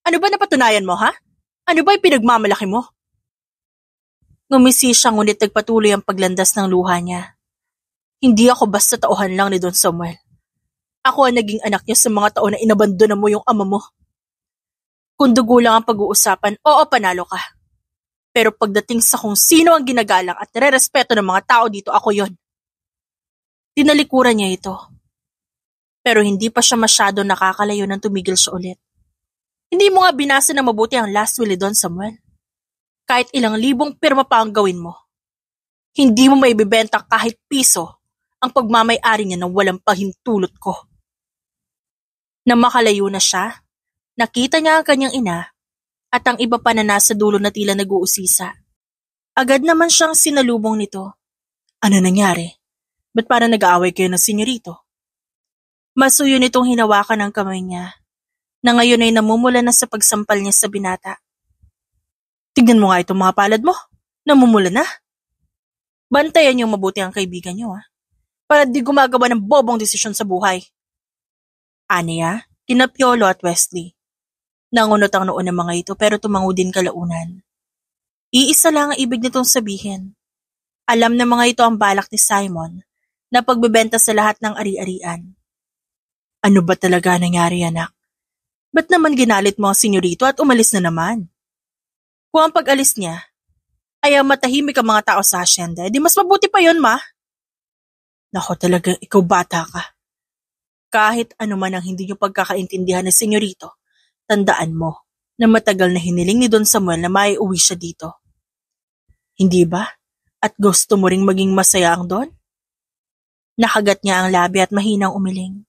Ano ba napatunayan mo, ha? Ano ba pinagmamalaki mo? Ngumisi siya ngunit nagpatuloy ang paglandas ng luha niya. Hindi ako basta tauhan lang ni Don Samuel. Ako ang naging anak niya sa mga taon na inabandona mo yung ama mo. Kung dugo lang ang pag-uusapan, oo, panalo ka. Pero pagdating sa kung sino ang ginagalang at nare-respeto ng mga tao dito, ako yon. Tinalikuran niya ito. Pero hindi pa siya masyado nakakalayo nang tumigil siya ulit. Hindi mo nga binasa na mabuti ang last will ni Don Samuel. Kahit ilang libong pirma pa ang gawin mo. Hindi mo maibibenta kahit piso ang pagmamay-ari niya ng walang pahintulot ko. Nang makalayo na siya, nakita niya ang kanyang ina at ang iba pa na nasa dulo na tila nag-uusisa. Agad naman siyang sinalubong nito. Ano nangyari? Ba't parang nag-aaway kayo ng senyorito? Masuyo nitong hinawakan ang kamay niya, na ngayon ay namumula na sa pagsampal niya sa binata. Tignan mo nga itong mga palad mo. Namumula na. Bantayan niyong mabuti ang kaibigan niyo, ha? Para di gumagawa ng bobong desisyon sa buhay. Aniya, kina Piolo at Wesley. Nangunot ang noon ng mga ito pero tumango din kalaunan. Iisa lang ang ibig nitong sabihin. Alam ng mga ito ang balak ni Simon na pagbebenta sa lahat ng ari-arian. Ano ba talaga nangyari, anak? Ba't naman ginalit mo ang senyorito at umalis na naman? Kung ang pag-alis niya ay ang matahimik ang mga tao sa hasyenda, di mas mabuti pa yon, ma. Nako, talagang ikaw bata ka. Kahit ano man ang hindi niyo pagkakaintindihan ng senyorito, tandaan mo na matagal na hiniling ni Don Samuel na maiuwi siya dito. Hindi ba? At gusto mo ring maging masaya ang Don? Nakagat niya ang labi at mahinang umiling.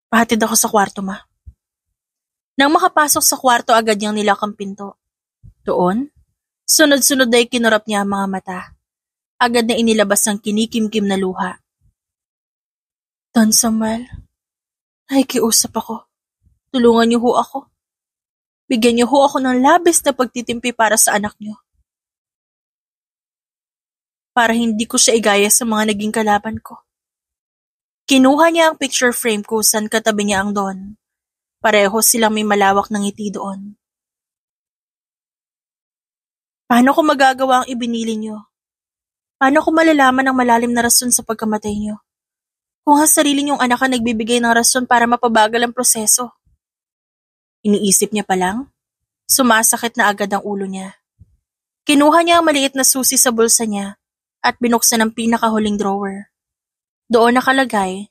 Pahatid ako sa kwarto, ma. Nang makapasok sa kwarto, agad niyang nilakang pinto. Doon, sunod-sunod ay kinurap niya ang mga mata. Agad na inilabas ang kinikimkim na luha. Don Samuel, nakikiusap ako. Tulungan niyo ho ako. Bigyan niyo ho ako ng labis na pagtitimpi para sa anak niyo. Para hindi ko siya igaya sa mga naging kalaban ko. Kinuha niya ang picture frame ko saan katabi niya ang Don. Pareho silang may malawak ng ngiti doon. Paano ko magagawa ang ibinili niyo? Paano ko malalaman ang malalim na rason sa pagkamatay niyo? Kung ang sarili niyong anak ang nagbibigay ng rason para mapabagal ang proseso. Iniisip niya pa lang, sumasakit na agad ang ulo niya. Kinuha niya ang maliit na susi sa bulsa niya at binuksan ang pinakahuling drawer. Doon nakalagay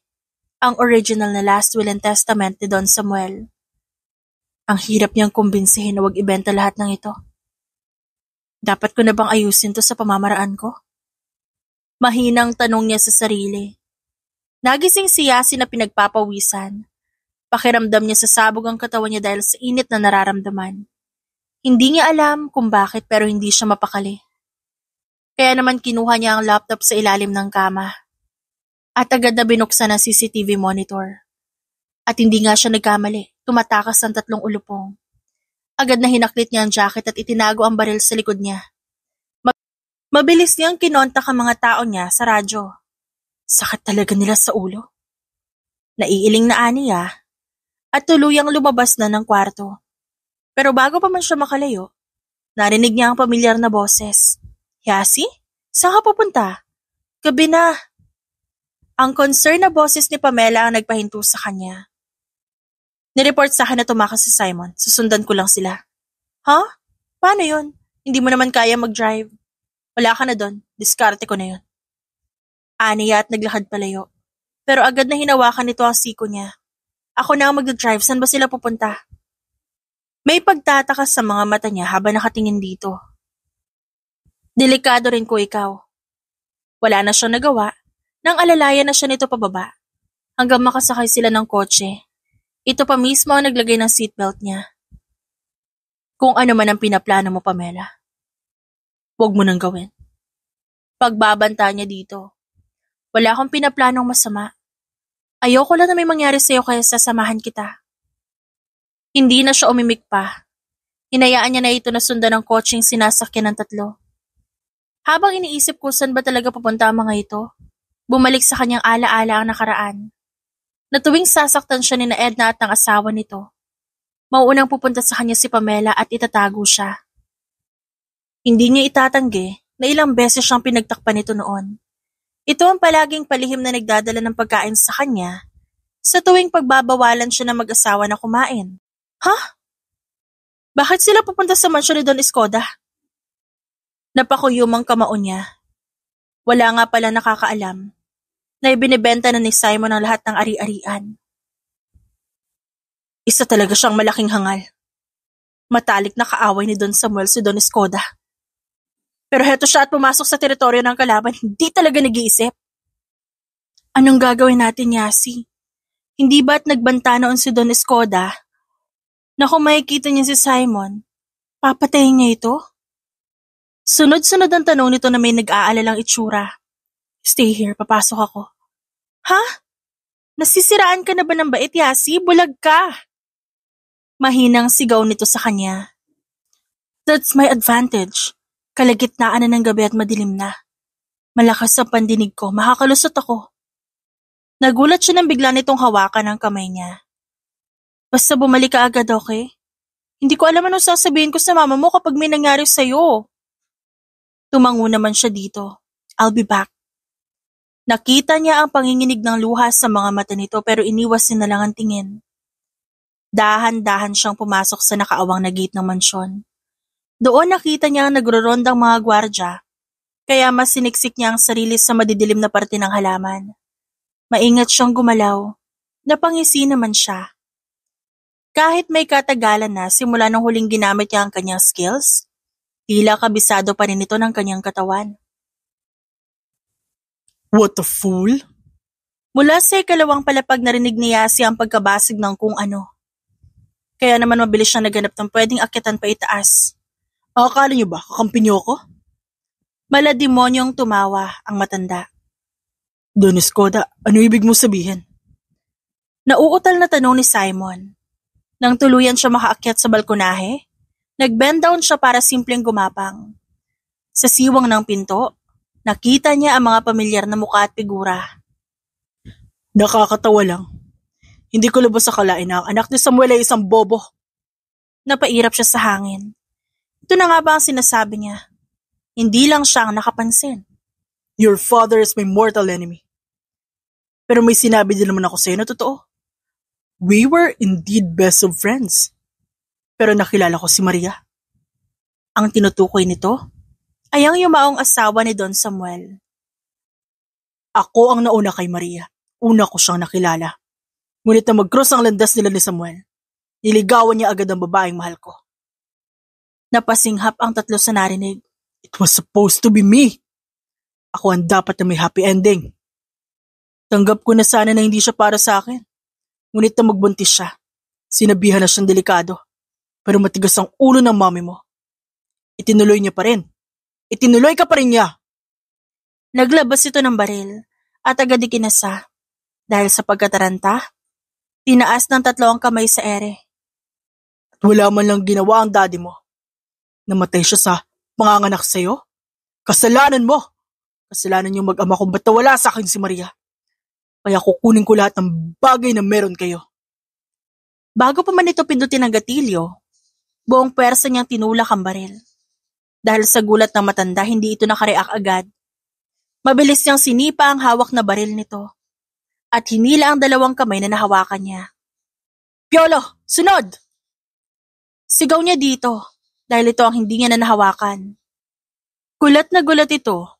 ang original na last will and testament ni Don Samuel. Ang hirap niyang kumbinsihin na wag ibenta lahat ng ito. Dapat ko na bang ayusin to sa pamamaraan ko? Mahinang tanong niya sa sarili. Nagising si Yasi na pinagpapawisan. Pakiramdam niya sa sabog ang katawan niya dahil sa init na nararamdaman. Hindi niya alam kung bakit pero hindi siya mapakali. Kaya naman kinuha niya ang laptop sa ilalim ng kama. At agad na binuksan ang CCTV monitor. At hindi nga siya nagkamali, tumatakas ang 3 ulupong. Agad na hinaklit niya ang jacket at itinago ang baril sa likod niya. Mabilis niyang kinontak ang mga tao niya sa radyo. Sakit talaga nila sa ulo. Naiiling na aniya at tuluyang lumabas na ng kwarto. Pero bago pa man siya makalayo, narinig niya ang pamilyar na boses. Yasi? Saan ka pupunta? Gabi na. Ang concern na boses ni Pamela ang nagpahinto sa kanya. Nireport sa akin na tumakas si Simon. Susundan ko lang sila. Ha? Paano yun? Hindi mo naman kaya mag-drive. Wala ka na doon. Diskarte ko na yun. Aniya at naglakad palayo. Pero agad na hinawakan nito ang siko niya. Ako na ang mag-drive. Saan ba sila pupunta? May pagtatakas sa mga mata niya habang nakatingin dito. Delikado rin ko ikaw. Wala na siyang nagawa nang alalayan na siya nito pababa. Hanggang makasakay sila ng kotse. Ito pa mismo ang naglagay ng seatbelt niya. Kung ano man ang pinaplano mo, Pamela, huwag mo nang gawin. Pagbabanta niya dito. Wala akong pinaplanong masama. Ayoko lang na may mangyari sa'yo kaya sasamahan kita. Hindi na siya umimik pa. Hinayaan niya na ito na sundan ng kotseng sinasakyan ng 3. Habang iniisip ko saan ba talaga pupunta ang mga ito, bumalik sa kanyang alaala ang nakaraan. Na tuwing sasaktan siya ni na Edna at ng asawa nito, Mauunang pupunta sa kanya si Pamela at itatago siya. Hindi niya itatanggi na ilang beses siyang pinagtakpan nito noon. Ito ang palaging palihim na nagdadala ng pagkain sa kanya sa tuwing pagbabawalan siya ng mag-asawa na kumain. Ha? Bakit sila pupunta sa mansyon ni Don Escoda? Napakuyumang kamao niya. Wala nga pala nakakaalam na ibinibenta na ni Simon ang lahat ng ari-arian. Isa talaga siyang malaking hangal. Matalik na kaaway ni Don Samuel si Don Escoda. Pero heto siya at pumasok sa teritoryo ng kalaban, hindi talaga nag-iisip. Anong gagawin natin, Yasi? Hindi ba't nagbanta noon si Don Escoda na kung makikita niya si Simon, papatayin niya ito? Sunod-sunod ang tanong nito na may nag-aalalang itsura. Stay here, papasok ako. Ha? Nasisiraan ka na ba ng bait, Yasi? Bulag ka! Mahinang sigaw nito sa kanya. That's my advantage. Kalagitnaan na ng gabi at madilim na. Malakas ang pandinig ko, makakalusot ako. Nagulat siya nang bigla nitong hawakan ang kamay niya. Basta bumalik ka agad, okay? Hindi ko alam anong sasabihin ko sa mama mo kapag may nangyari sa'yo. Tumango naman siya dito. I'll be back. Nakita niya ang panginginig ng luha sa mga mata nito pero iniwas niya na lang ang tingin. Dahan-dahan siyang pumasok sa nakaawang na gate ng mansyon. Doon nakita niya ang nagrorondang mga gwardya, kaya mas siniksik niya ang sarili sa madidilim na parte ng halaman. Maingat siyang gumalaw, napangisi naman siya. Kahit may katagalan na simula nung huling ginamit niya ang kanyang skills, tila kabisado pa rin ito ng kanyang katawan. What a fool! Mula sa ikalawang palapag narinig ni Yasi ang pagkabasig ng kung ano. Kaya naman mabilis siya naganap ng pwedeng akyatan pa itaas. Akala niyo ba, kakampi niyo ako? Malademonyong tumawa ang matanda. Don Escoda, ano ibig mo sabihin? Nauutal na tanong ni Simon. Nang tuluyan siya makaakyat sa balkonahe, nag-bend down siya para simpleng gumapang. Sa siwang ng pinto, nakita niya ang mga pamilyar na mukha at figura. Nakakatawa lang. Hindi ko lubos akalain na ang anak ni Samuel ay isang bobo. Napairap siya sa hangin. Ito na nga ba ang sinasabi niya? Hindi lang siya ang nakapansin. Your father is my mortal enemy. Pero may sinabi din naman ako sa'yo na totoo. We were indeed best of friends. Pero nakilala ko si Maria. Ang tinutukoy nito ay ang yumaong asawa ni Don Samuel. Ako ang nauna kay Maria. Una ko siyang nakilala. Ngunit na mag-cross ang landas nila ni Samuel, niligawan niya agad ang babaeng mahal ko. Napasinghap ang tatlo sa narinig. It was supposed to be me. Ako ang dapat na may happy ending. Tanggap ko na sana na hindi siya para sa akin. Ngunit na magbuntis siya, sinabihan na siyang delikado. Pero matigas ang ulo ng mami mo. Itinuloy niya pa rin. Itinuloy ka pa rin niya. Naglabas ito ng baril at agad ikinasa. Dahil sa pagkataranta, tinaas ng tatlo ang kamay sa ere. At wala man lang ginawa ang daddy mo. Namatay siya sa panganganak sa'yo? Kasalanan mo! Kasalanan niyong mag-ama kung ba't nawala sa akin si Maria. Kaya kukunin ko lahat ng bagay na meron kayo. Bago pa man ito pindutin ang gatilyo, buong pwersa niyang tinulak ang baril. Dahil sa gulat ng matanda, hindi ito nakareact agad. Mabilis niyang sinipa ang hawak na baril nito. At hinila ang dalawang kamay na nahawakan niya. Piolo! Sunod! Sigaw niya dito dahil ito ang hindi niya na nahawakan. Gulat na gulat ito,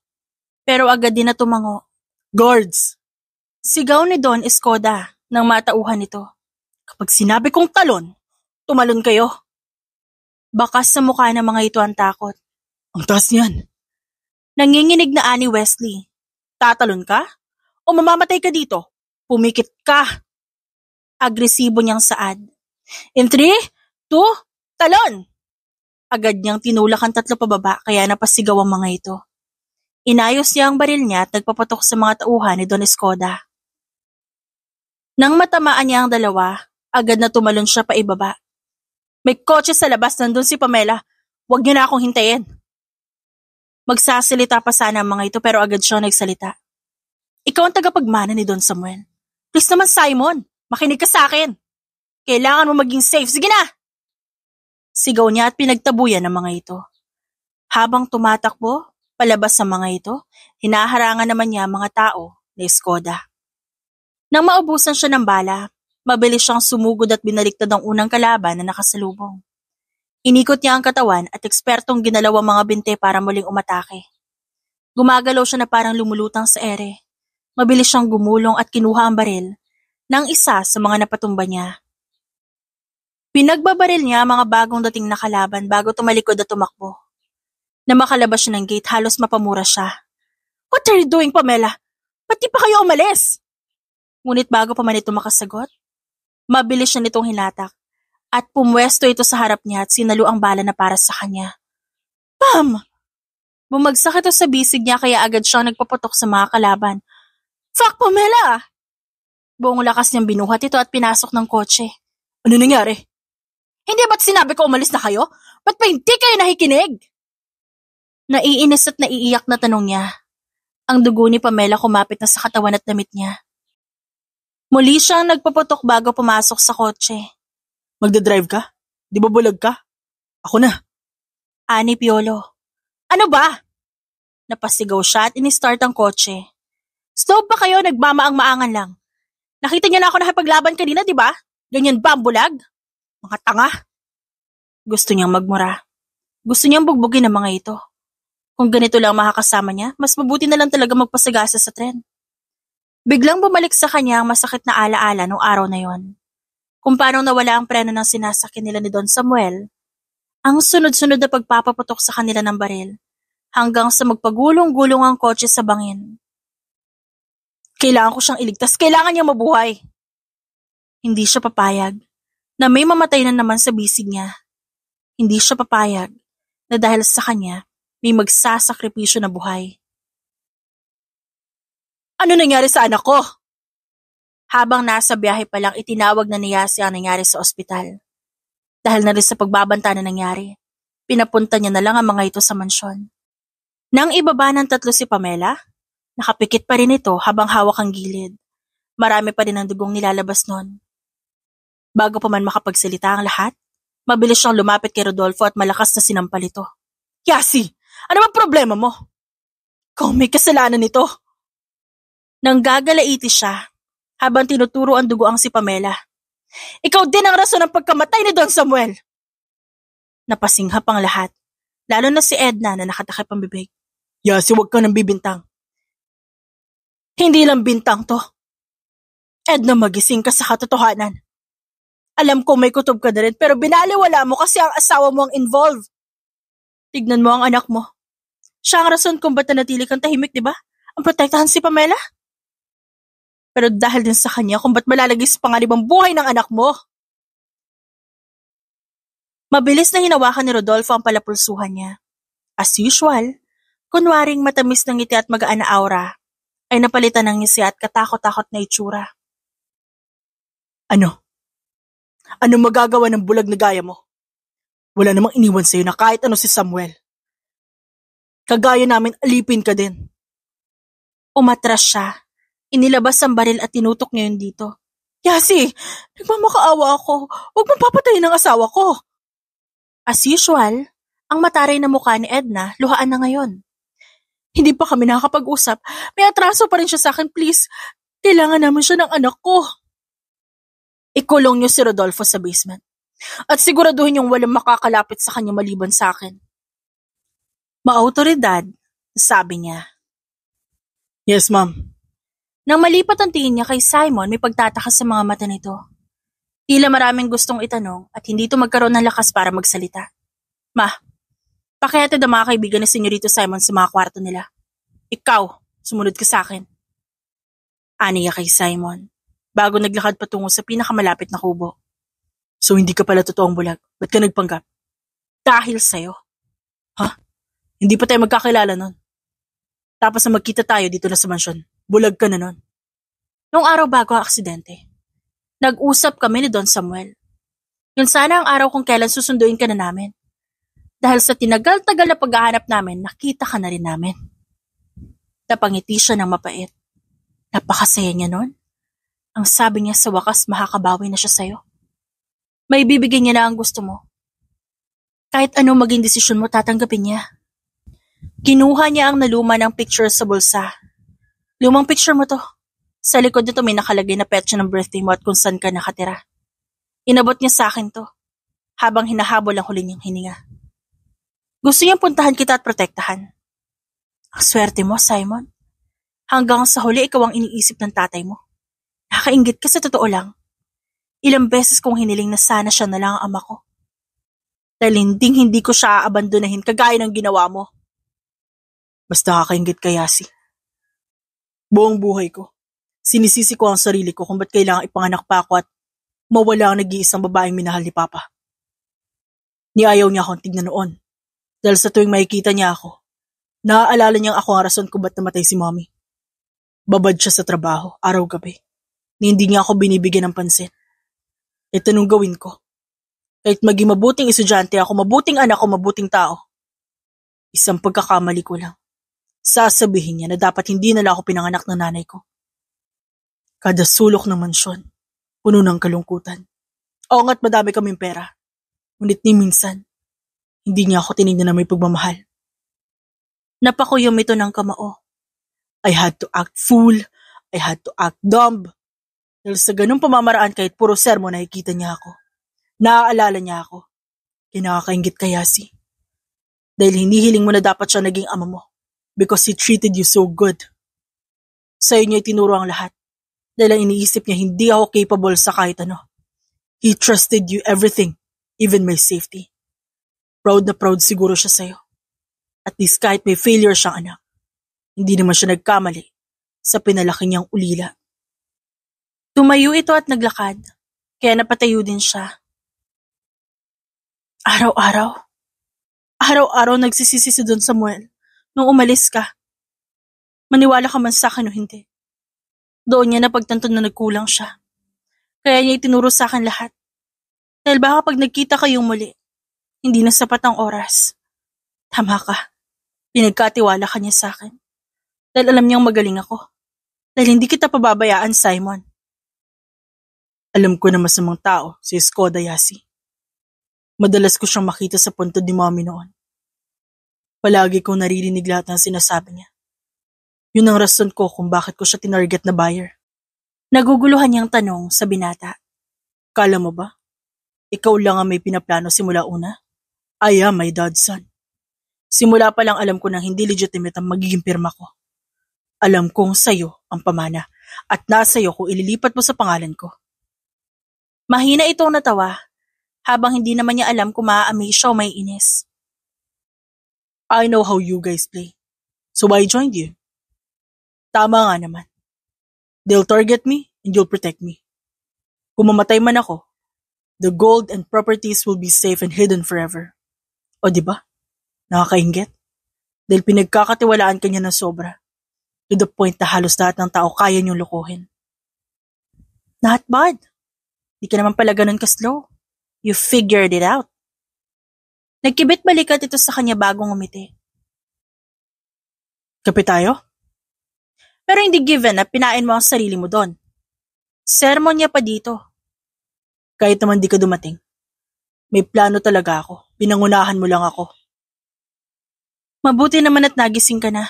pero agad din na tumango. Guards! Sigaw ni Don Escoda nang matauhan nito. Kapag sinabi kong talon, tumalon kayo. Bakas sa mukha ng mga ito ang takot. Ang taas niyan. Nanginginig na ani Wesley. Tatalon ka? O mamamatay ka dito? Pumikit ka. Agresibo niyang saad. In 3, 2, talon! Agad niyang tinulak ang tatlo pababa kaya napasigaw ang mga ito. Inayos niya ang baril niya at nagpapatok sa mga tauhan ni Don Escoda. Nang matamaan niya ang dalawa, agad na tumalon siya pa ibaba. May kotse sa labas, nandun si Pamela. Huwag niyo na akong hintayin. Magsasalita pa sana ang mga ito pero agad siya nagsalita. Ikaw ang tagapagmana ni Don Samuel. Please naman Simon, makinig ka sa akin. Kailangan mo maging safe. Sige na! Sigaw niya at pinagtabuyan ng mga ito. Habang tumatakbo, palabas sa mga ito, hinaharangan naman niya ang mga tao na Skoda. Nang maubusan siya ng bala, mabilis siyang sumugod at binaliktad ang unang kalaban na nakasalubong. Inikot niya ang katawan at ekspertong ginalaw ang mga binte para muling umatake. Gumagalaw siya na parang lumulutang sa ere. Mabilis siyang gumulong at kinuha ang baril ng isa sa mga napatumba niya. Pinagbabaril niya ang mga bagong dating na kalaban bago tumalikod at tumakbo. Na makalabas siya ng gate, halos mapamura siya. "What are you doing, Pamela? Ba't di pa kayo umalis?" Ngunit bago pa man ito makasagot, mabilis siya nitong hinatak at pumwesto ito sa harap niya at sinalo ang bala na para sa kanya. Bam! Bumagsak ito sa bisig niya kaya agad siyang nagpaputok sa mga kalaban. "Fuck, Pamela!" Buong lakas niyang binuhat ito at pinasok ng kotse. "Ano nangyari? Hindi ba't sinabi ko umalis na kayo? Ba't pa hindi kayo nakikinig?" Naiinis at naiiyak na tanong niya. Ang dugo ni Pamela kumapit na sa katawan at damit niya. Muli siyang nagpaputok bago pumasok sa kotse. "Magdadrive ka? Di ba bulag ka? Ako na." Ani Piolo. "Ano ba?" Napasigaw siya at in-start ang kotse. "Slow ba kayo? Nagmamaang-maangan lang. Nakita niyo na ako nakipaglaban kanina, di ba? Ganyan ba ang bulag? Mga tanga." Gusto niyang magmura. Gusto niyang bugbugin ang mga ito. Kung ganito lang makakasama niya, mas mabuti na lang talaga magpasagasa sa tren. Biglang bumalik sa kanya ang masakit na alaala nung araw na yon. Kung paano nawala ang preno ng sinasakyan nila ni Don Samuel, ang sunod-sunod na pagpapaputok sa kanila ng baril, hanggang sa magpagulong-gulong ang kotse sa bangin. Kailangan ko siyang iligtas, kailangan niyang mabuhay. Hindi siya papayag na may mamatay na naman sa bisig niya. Hindi siya papayag na dahil sa kanya, may magsasakripisyo na buhay. "Ano nangyari sa anak ko?" Habang nasa biyahe pa lang itinawag na ni Yasi ang nangyari sa ospital. Dahil na rin sa pagbabanta na nangyari, pinapunta niya na lang ang mga ito sa mansyon. Nang ibaba ng tatlo si Pamela, nakapikit pa rin ito habang hawak ang gilid. Marami pa rin ang dugong nilalabas nun. Bago pa man makapagsalita ang lahat, mabilis siyang lumapit kay Rodolfo at malakas na sinampal ito. "Yasi, ano bang problema mo? Ikaw may kasalanan nito." Nang gagalaiti siya, habang tinuturo ang dugo ang si Pamela. "Ikaw din ang rason ng pagkamatay ni Don Samuel." Napasinghap ang lahat, lalo na si Edna na nakatakip ang bibig. "Yasi, huwag ka nang bibintang. Hindi lang bintang to. Edna, magising ka sa katotohanan. Alam ko may kutob ka na rin pero binaliwala mo kasi ang asawa mo ang involved. Tignan mo ang anak mo. Siya ang rason kung ba't nanatili kang tahimik, di ba? Ang protektahan si Pamela. Pero dahil din sa kanya kung ba't malalagay sa panganibang buhay ng anak mo." Mabilis na hinawakan ni Rodolfo ang palapulsuhan niya. As usual, kunwaring matamis ng ngiti at magaan na aura, ay napalitan ng ngisi at katakot-takot na itsura. Ano? Ano magagawa ng bulag na gaya mo? Wala namang iniwan sa'yo na kahit ano si Samuel. Kagaya namin, alipin ka din. Umatras siya. Inilabas ang baril at tinutok niya yun dito. "Yasi, nagmamakaawa ako. Huwag mong papatayin ang asawa ko." As usual, ang mataray na mukha ni Edna luhaan na ngayon. "Hindi pa kami nakakapag-usap. May atraso pa rin siya sa akin, please. Kailangan naman siya ng anak ko." Ikulong niyo si Rodolfo sa basement. At siguraduhin niyong walang makakalapit sa kanya maliban sa akin. Maautoridad, sabi niya. "Yes, ma'am." Nang malipat ang tingin niya kay Simon, may pagtataka sa mga mata nito. Tila maraming gustong itanong at hindi ito magkaroon ng lakas para magsalita. "Ma, pakihatid ang mga kaibigan ni Senyorito Simon sa mga kwarto nila. Ikaw, sumunod ka sa akin." Aniya kay Simon, bago naglakad patungo sa pinakamalapit na kubo. "So hindi ka pala totoong bulag? Ba't ka nagpanggap?" "Dahil sa'yo." "Ha? Hindi pa tayo magkakilala nun. Tapos na magkita tayo dito na sa mansyon. Bulag ka na nun." "Nung araw bago ang aksidente, nag-usap kami ni Don Samuel. Yun sana ang araw kung kailan susunduin ka na namin. Dahil sa tinagal-tagal na paghahanap namin, nakita ka na rin namin." Napangiti siya ng mapait. Napakasaya niya nun. Ang sabi niya sa wakas makakabawi na siya sa'yo. May bibigyan niya na ang gusto mo. Kahit anong maging desisyon mo, tatanggapin niya. Kinuha niya ang naluma ng picture sa bulsa. Lumang picture mo to. Sa likod nito may nakalagay na petsa ng birthday mo at kung saan ka nakatira. Inabot niya sa akin to, habang hinahabol ang huli niyang hininga. Gusto niyang puntahan kita at protektahan. Ang swerte mo, Simon. Hanggang sa huli ikaw ang iniisip ng tatay mo. Nakakainggit ka sa totoo lang. Ilang beses kong hiniling na sana siya na lang ang ama ko. Dahil hindi ko siya aabandonahin kagaya ng ginawa mo. Basta nakakainggit ka, Yasi. Buong buhay ko, sinisisi ko ang sarili ko kung ba't kailangang ipanganak pa ako at mawala ang nag-iisang babaeng minahal ni Papa. Niayaw niya akong tignan noon. Dahil sa tuwing makikita niya ako, naaalala niyang ako ang rason kung ba't namatay si Mommy. Babad siya sa trabaho, araw-gabi. Hindi niya ako binibigyan ng pansin. Ito nung gawin ko. Kahit maging mabuting estudyante ako, mabuting anak o mabuting tao. Isang pagkakamali ko lang. Sasabihin niya na dapat hindi na lang ako pinanganak ng nanay ko. Kada sulok ng mansyon, puno ng kalungkutan. Oo nga't madami kaming pera. Ngunit ni minsan, hindi niya ako tinignan na may pagmamahal. Napakuyom ito ng kamao. I had to act fool. I had to act dumb. Dahil sa ganung pamamaraan kahit puro sermon nakikita niya ako. Naaalala niya ako. Kinakakaingit ka, Yasi. Dahil hinihiling mo na dapat siya naging ama mo. Because he treated you so good. Sa'yo niya itinuro ang lahat. Dahil ang iniisip niya hindi ako capable sa kahit ano. He trusted you everything, even my safety. Proud na proud siguro siya sa'yo. At least kahit may failure siyang anak, hindi naman siya nagkamali sa pinalaki niyang ulila. Tumayo ito at naglakad, kaya napatayo din siya. Araw-araw nagsisisi si Don Samuel nung umalis ka. Maniwala ka man sa akin o hindi. Doon niya napagtanto na nagkulang siya. Kaya niya itinuro sa akin lahat. Dahil baka pag nagkita kayong muli, hindi na sapat ang oras. Tama ka. Pinagkatiwala ka niya sa akin. Dahil alam niyang magaling ako. Dahil hindi kita pababayaan, Simon. Alam ko na masamang tao si Skoda, Yasi. Madalas ko siyang makita sa puntod ni Mommy noon. Palagi kong naririnig lahat ng sinasabi niya. Yun ang rason ko kung bakit ko siya tinarget na buyer. Naguguluhan niyang tanong sa binata. Kala mo ba? Ikaw lang ang may pinaplano simula una? I am my dad's son. Simula pa lang alam ko nang hindi legitimate ang magiging pirma ko. Alam kong sayo ang pamana at nasayo kung ililipat mo sa pangalan ko. Mahina itong natawa habang hindi naman niya alam kung maa-amaze siya o may inis. I know how you guys play, so I joined you. Tama nga naman. They'll target me and you'll protect me. Kung mamatay man ako, the gold and properties will be safe and hidden forever. O diba? Nakakainggit. Dahil pinagkakatiwalaan ka niya ng sobra. To the point na halos lahat ng tao kaya niyong lukuhin. Not bad. Di ka naman pala ganun ka-slow. You figured it out. Nagkibit balikat ito sa kanya bagong umiti. Kape tayo? Pero hindi given na pinain mo ang sarili mo doon. Sermon niya pa dito. Kahit naman di ka dumating. May plano talaga ako. Pinangunahan mo lang ako. Mabuti naman at nagising ka na.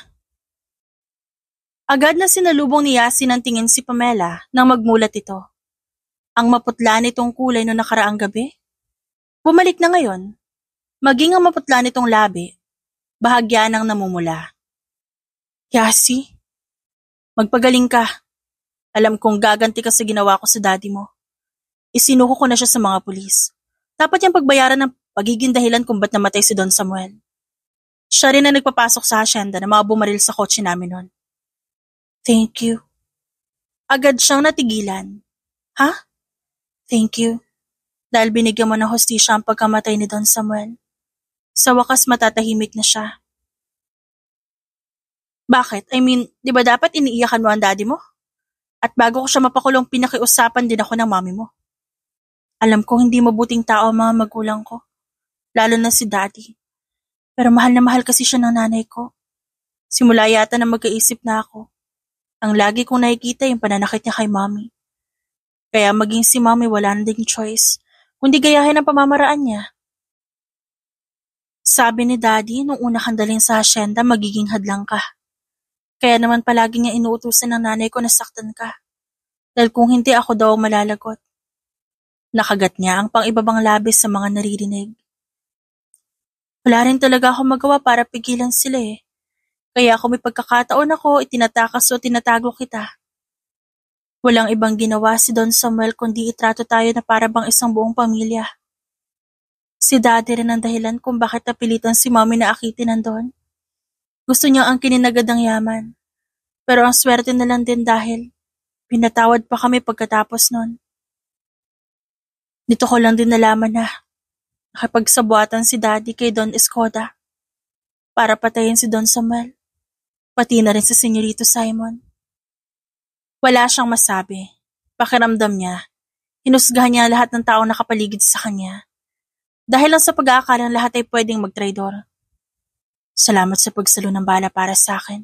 Agad na sinalubong ni Yasi ng tingin si Pamela nang magmulat ito. Ang maputla nitong kulay no nakaraang gabi. Bumalik na ngayon. Maging ang maputla nitong labi, bahagya nang namumula. Yasi, magpagaling ka. Alam kong gaganti ka sa ginawa ko sa daddy mo. Isinuko ko na siya sa mga pulis. Dapat niyang pagbayaran ng pagiging dahilan kung ba't namatay si Don Samuel. Siya rin na nagpapasok sa hasyenda ng mga bumaril sa kotse namin nun. Thank you. Agad siyang natigilan. Ha? Thank you. Dahil binigyan mo ng hustisya ang pagkamatay ni Don Samuel. Sa wakas matatahimik na siya. Bakit? I mean, di ba dapat iniiyakan mo ang daddy mo? At bago ko siya mapakulong, pinakiusapan din ako ng mami mo. Alam kong hindi mabuting tao ang mga magulang ko. Lalo na si daddy. Pero mahal na mahal kasi siya ng nanay ko. Simula yata na magkaisip na ako. Ang lagi kong nakikita yung pananakit niya kay mami. Kaya maging si mami wala na ding choice, kundi gayahin ang pamamaraan niya. Sabi ni Daddy nung una kang dalhin sa asyenda magiging hadlang ka. Kaya naman palagi niya inuutusan ng nanay ko na saktan ka. Dahil kung hindi ako daw ang malalagot. Nakagat niya ang pang-ibabang labis sa mga naririnig. Wala rin talaga ako magawa para pigilan sila eh. Kaya kung may pagkakataon ako, itinatakas o tinatago kita. Walang ibang ginawa si Don Samuel kundi itrato tayo na para bang isang buong pamilya. Si Daddy rin ang dahilan kung bakit napilitan si Mommy na akitin ng Don. Gusto niya ang kininagad ng yaman. Pero ang swerte na lang din dahil pinatawad pa kami pagkatapos nun. Dito ko lang din nalaman na nakipagsabuatan si Daddy kay Don Escoda para patayin si Don Samuel, pati na rin si Senyorito Simon. Wala siyang masabi. Pakiramdam niya, hinusgahan niya lahat ng taong nakapaligid sa kanya. Dahil lang sa pag-aakala ng lahat ay pwedeng magtraidor. Salamat sa pagsalo ng bala para sa akin.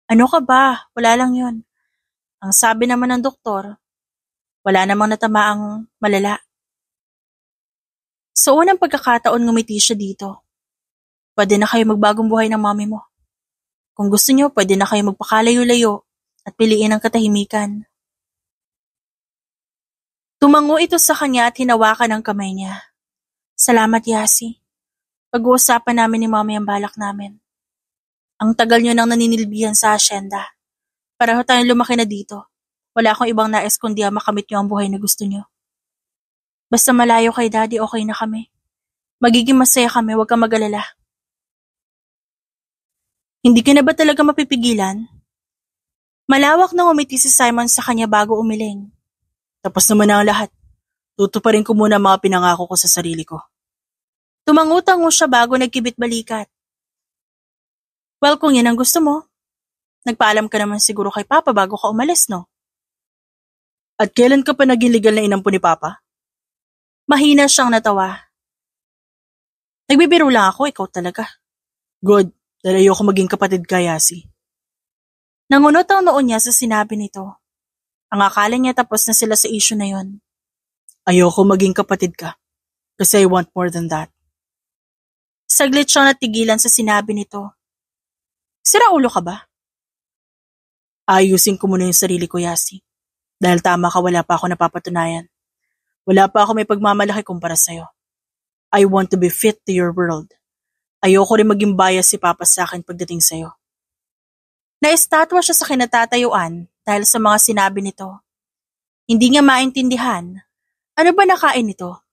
Ano ka ba? Wala lang yun. Ang sabi naman ng doktor, wala namang natamaang malala. Sa unang pagkakataon ngumiti siya dito. Pwede na kayo magbagong buhay ng mami mo. Kung gusto niyo, pwede na kayo magpakalayo-layo at piliin ang katahimikan. Tumango ito sa kanya at hinawakan ang kamay niya. Salamat, Yasi. Pag-uusapan namin ni Mami ang balak namin. Ang tagal niyo nang naninilbihan sa asyenda. Pareho tayong lumaki na dito. Wala akong ibang nais kundi makamit niyo ang buhay na gusto niyo. Basta malayo kay Daddy, okay na kami. Magiging masaya kami, huwag kang mag-alala. Hindi ka na ba talaga mapipigilan? Malawak na umiti si Simon sa kanya bago umiling. Tapos naman na ang lahat. Tutuparin ko muna ang mga pinangako ko sa sarili ko. Tumangutango siya bago nagkibit balikat. Well, kung yan ang gusto mo, nagpaalam ka naman siguro kay Papa bago ka umalis, no? At kailan ka pa naging legal na inampo ni Papa? Mahina siyang natawa. Nagbibiro lang ako, ikaw talaga. Good, dahil ayoko maging kapatid ka, Yasi. Nangunot ang noon niya sa sinabi nito. Ang akala niya tapos na sila sa issue na yon. Ayoko maging kapatid ka, kasi I want more than that. Saglit siyang natigilan sa sinabi nito. Sira ulo ka ba? Ayusin ko muna yung sarili ko, Yasi. Dahil tama ka, wala pa ako napapatunayan. Wala pa ako may pagmamalaki kumpara sa'yo. I want to be fit to your world. Ayoko rin maging bias si Papa sa akin pagdating sa'yo. Naistatwa siya sa kinatatayuan dahil sa mga sinabi nito. Hindi niya maintindihan. Ano ba nakain nito?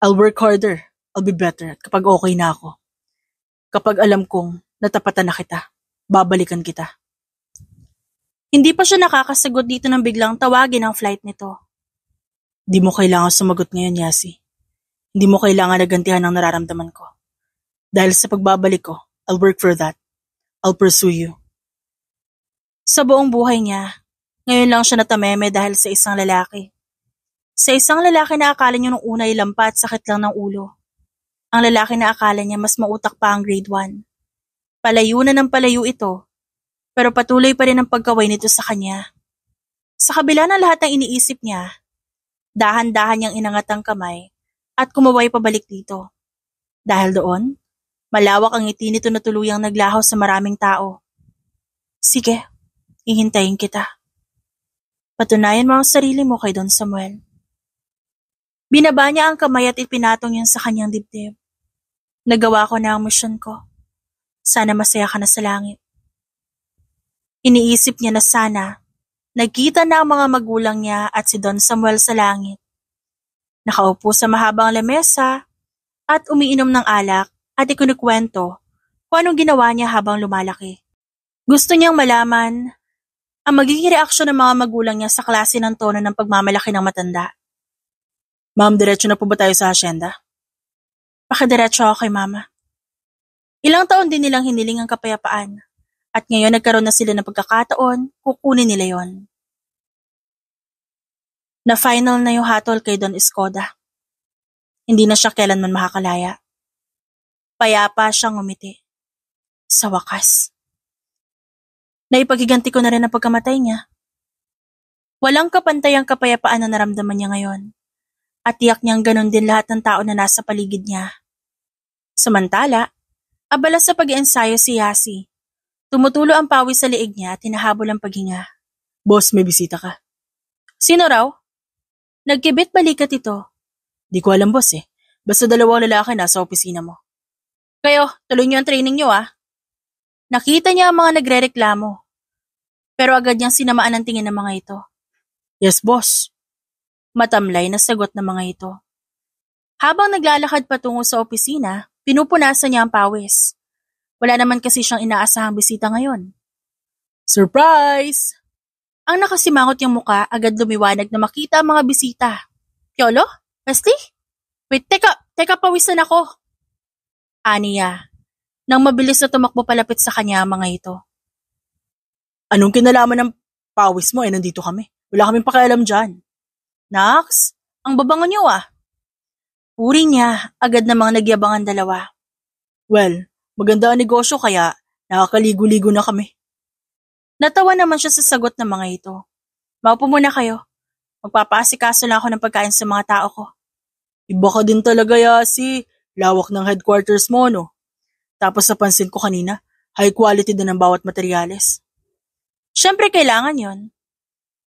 I'll work harder. I'll be better kapag okay na ako. Kapag alam kong natapatan na kita, babalikan kita. Hindi pa siya nakakasagot dito nang biglang tawagin ang flight nito. Di mo kailangan sumagot ngayon, Yasi. Hindi mo kailangan nagantihan ang nararamdaman ko. Dahil sa pagbabalik ko, I'll work for that. I'll pursue you. Sa buong buhay niya, ngayon lang siya natameme dahil sa isang lalaki. Sa isang lalaki na akala niya nung una ay lampa at sakit lang ng ulo. Ang lalaki na akala niya mas mautak pa ang grade 1. Palayo na ng palayo ito, pero patuloy pa rin ang pagkaway nito sa kanya. Sa kabila ng lahat ng iniisip niya, dahan-dahan niyang inangat ang kamay at kumaway pabalik dito. Dahil doon, malawak ang ngiti nito na tuluyang naglaho sa maraming tao. Sige, hihintayin kita. Patunayan mo ang sarili mo kay Don Samuel. Binaba niya ang kamay at ipinatong niya sa kanyang dibdib. Nagawa ko na ang misyon ko. Sana masaya ka na sa langit. Iniisip niya na sana, nagkita na ang mga magulang niya at si Don Samuel sa langit. Nakaupo sa mahabang lamesa at umiinom ng alak at ikinikwento kung anong ginawa niya habang lumalaki. Gusto niyang malaman ang magiging reaksyon ng mga magulang niya sa klase ng tono ng pagmamalaki ng matanda. Ma'am, diretso na po ba tayo sa asyenda? Pakidiretso ako kay Mama. Ilang taon din nilang hiniling ang kapayapaan at ngayon nagkaroon na sila ng pagkakataon, kukunin nila yon. Na final na yung hatol kay Don Escoda. Hindi na siya kailanman makakalaya. Payapa siyang umiti. Sa wakas. Naipagiganti ko na rin ang pagkamatay niya. Walang kapantayang kapayapaan na naramdaman niya ngayon. At tiyak niyang ganon din lahat ng tao na nasa paligid niya. Samantala, abala sa pag-iensayo si Yasi. Tumutulo ang pawis sa liig niya at hinahabol ang paghinga. Boss, may bisita ka. Sino raw? Nagkibit balikat ito. Di ko alam, boss eh. Basta dalawang lalaki nasa opisina mo. Kayo, tuloy niyo ang training niyo ah. Nakita niya ang mga nagrereklamo. Pero agad niyang sinamaan ang tingin ng mga ito. Yes, boss. Matamlay na sagot ng mga ito. Habang naglalakad patungo sa opisina, pinupunasan niya ang pawis. Wala naman kasi siyang inaasahang bisita ngayon. Surprise! Ang nakasimangot niyang muka agad lumiwanag na makita ang mga bisita. Piolo? Wesley? Wait, teka pawisan ako. Aniya, nang mabilis na tumakbo palapit sa kanya ang mga ito. Anong kinalaman ng pawis mo nandito kami? Wala kaming pakialam dyan. Nax, ang babango niyo ah. Puri niya, agad namang nagyabang ang dalawa. Well, maganda ang negosyo kaya nakakaligo-ligo na kami. Natawa naman siya sa sagot ng mga ito. Maupo muna kayo. Magpapaasikaso lang ako ng pagkain sa mga tao ko. Iba ka din talaga, Yasi. Lawak ng headquarters mo, no? Tapos napansin ko kanina, high quality din ang bawat materyales. Siyempre kailangan yon.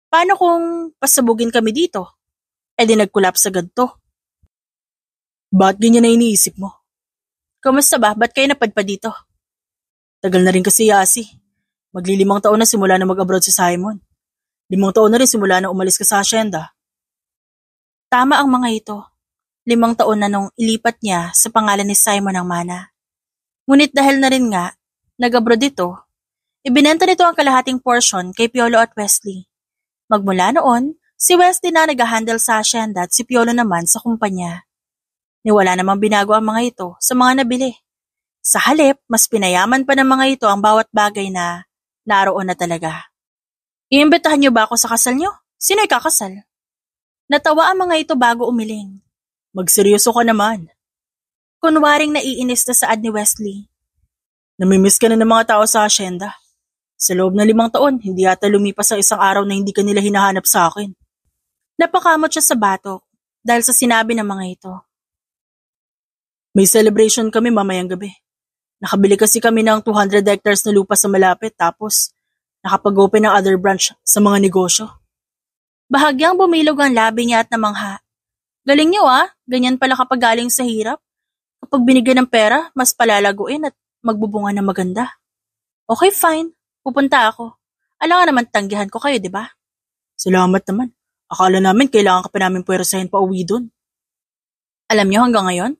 Paano kung pasabugin kami dito? Di nag-collapse agad to. Ba't ganyan na iniisip mo? Kamusta ba? Ba't kayo napadpa dito? Tagal na rin kasi, Yasi. Magli-5 taon na simula na mag-abroad si Simon. 5 taon na rin simula na umalis ka sa asyenda. Tama ang mga ito. 5 taon na nung ilipat niya sa pangalan ni Simon ang mana. Ngunit dahil na rin nga, nag-abroad ito, ibinenta nito ang kalahating portion kay Piolo at Wesley. Magmula noon, si Wesley na nag-handle sa asyenda at si Piolo naman sa kumpanya. Niwala namang binago ang mga ito sa mga nabili. Sa halip, mas pinayaman pa ng mga ito ang bawat bagay na naroon na talaga. Iimbitahan niyo ba ako sa kasal niyo? Sino ikakasal? Natawa ang mga ito bago umiling. Magseryoso ka naman. Kunwaring naiinis na saad ni Wesley. Namimiss ka na ng mga tao sa asyenda. Sa loob ng 5 taon, hindi yata lumipas ang isang araw na hindi ka nila hinahanap sa akin. Napakamot siya sa batok dahil sa sinabi ng mga ito. May celebration kami mamayang gabi. Nakabili kasi kami ng 200 hectares na lupa sa malapit tapos nakapag-open ng other branch sa mga negosyo. Bahagyang bumilog ang labi niya at namangha. Galing niyo ah, ganyan pala kapag galing sa hirap. Kapag binigyan ng pera, mas palalaguin at magbubunga ng maganda. Okay, fine. Pupunta ako. Alam nga naman tanggihan ko kayo, di ba? Salamat naman. Akala namin kailangan ka pa namin puwersahin pa uwi dun. Alam niyo hanggang ngayon,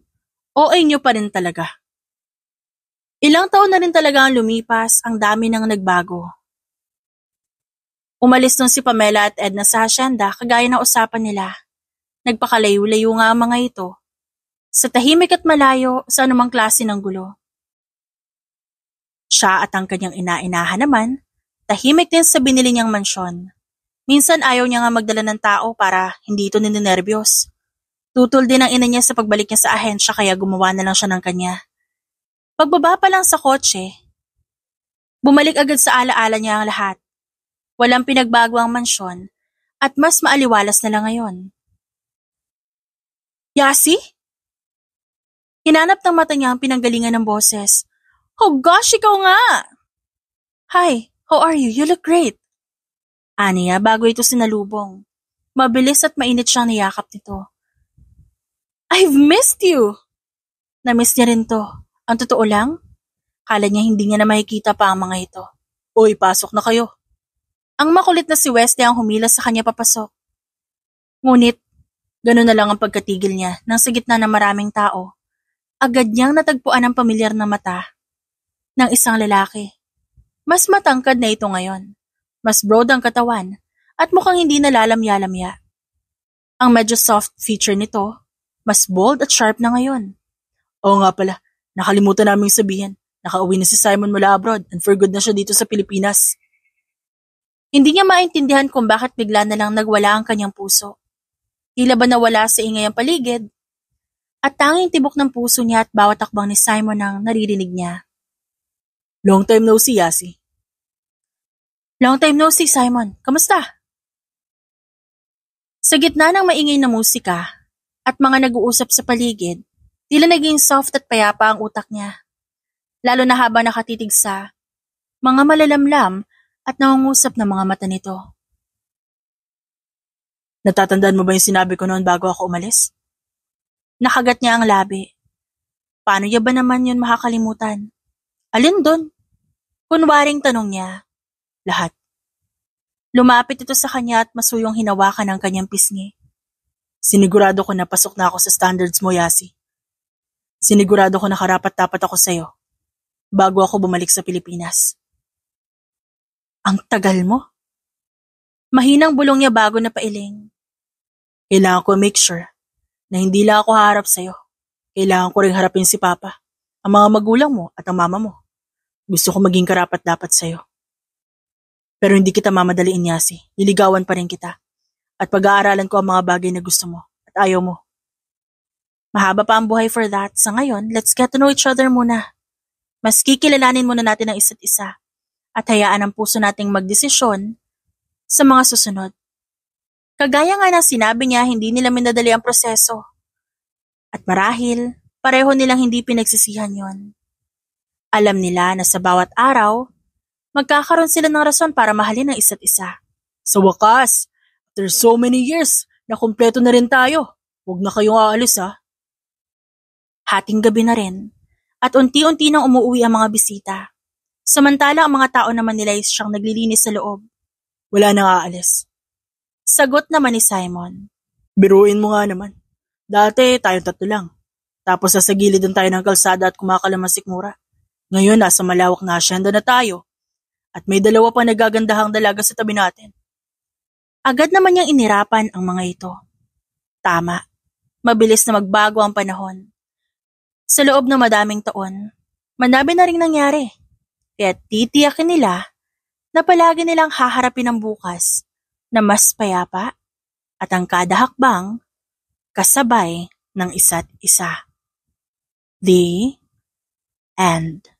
OA niyo pa rin talaga. Ilang taon na rin talaga ang lumipas, ang dami nang nagbago. Umalis nun si Pamela at Edna sa asyenda kagaya ng usapan nila. Nagpakalayo-layo nga ang mga ito. Sa tahimik at malayo sa anumang klase ng gulo. Siya at ang kanyang ina-inahan naman, tahimik din sa binili niyang mansyon. Minsan ayaw niya nga magdala ng tao para hindi ito ninenervyos. Tutol din ang ina niya sa pagbalik niya sa ahensya kaya gumawa na lang siya ng kanya. Pagbaba pa lang sa kotse, bumalik agad sa alaala niya ang lahat. Walang pinagbago ang mansyon at mas maaliwalas na lang ngayon. Yasi? Hinanap ng mata niya ang pinanggalingan ng boses. Oh gosh, ikaw nga! Hi, how are you? You look great. Aniya bago ito sinalubong. Mabilis at mainit siyang niyakap nito. I've missed you! Namiss niya rin to. Ang totoo lang, kala niya hindi niya na makikita pa ang mga ito. Uy, pasok na kayo. Ang makulit na si Wesley ang humilas sa kanya papasok. Ngunit, gano'n na lang ang pagkatigil niya nang sa gitna ng maraming tao. Agad niyang natagpuan ang pamilyar na mata ng isang lalaki. Mas matangkad na ito ngayon. Mas broad ang katawan at mukhang hindi nalalamya-lamya. Ang medyo soft feature nito, mas bold at sharp na ngayon. Oo nga pala, nakalimutan naming sabihin. Nakauwi na si Simon mula abroad and for good na siya dito sa Pilipinas. Hindi niya maintindihan kung bakit bigla na lang nagwala ang kanyang puso. Tila ba nawala sa ingay ang paligid? At tanging tibok ng puso niya at bawat akbang ni Simon ang naririnig niya. Long time no see, Yasi. Long time no see, Simon. Kamusta? Sa gitna ng maingay na musika at mga nag-uusap sa paligid, Tila naging soft at payapa ang utak niya, lalo na habang nakatitig sa mga malalamlam at nangungusap na mga mata nito. Natatandaan mo ba yung sinabi ko noon bago ako umalis? Nakagat niya ang labi. Paano niya ba naman yun makakalimutan? Alin dun? Kunwaring tanong niya. Lahat. Lumapit ito sa kanya at masuyong hinawakan ang kanyang pisngi. Sinigurado ko na pasok na ako sa standards mo, Yasi. Sinigurado ko na karapat-dapat ako sa'yo bago ako bumalik sa Pilipinas. Ang tagal mo. Mahinang bulong niya bago napailing. Kailangan ko make sure na hindi lang ako haharap sa'yo. Kailangan ko rin harapin si Papa, ang mga magulang mo at ang mama mo. Gusto ko maging karapat-dapat sa'yo. Pero hindi kita mamadaliin, Yasi. Liligawan pa rin kita. At pag-aaralan ko ang mga bagay na gusto mo at ayaw mo. Mahaba pa ang buhay for that. Sa ngayon, let's get to know each other muna. Mas kikilalanin muna natin ang isa't isa at hayaan ang puso nating magdesisyon sa mga susunod. Kagaya nga ng sinabi niya, hindi nila minadali ang proseso. At marahil, pareho nilang hindi pinagsisihan yon. Alam nila na sa bawat araw, magkakaroon sila ng rason para mahalin ang isa't isa. Sa wakas, after so many years, na kumpleto na rin tayo. Huwag na kayong aalis, ha? Hating gabi na rin, at unti-unti nang umuwi ang mga bisita. Samantala ang mga tao naman nila ay siyang naglilinis sa loob. Wala nang aalis. Sagot naman ni Simon. Biruin mo nga naman. Dati tayong 3 lang. Tapos sa gilidan tayo ng kalsada at kumakalam ang sikmura. Ngayon nasa malawak na asyenda na tayo. At may 2 pa nagagandahang dalaga sa tabi natin. Agad naman niyang inirapan ang mga ito. Tama. Mabilis na magbago ang panahon. Sa loob ng madaming taon, madami na ring nangyari. Kaya titiyakin nila na palagi nilang haharapin ang bukas na mas payapa at ang kada hakbang kasabay ng isa't isa. The end.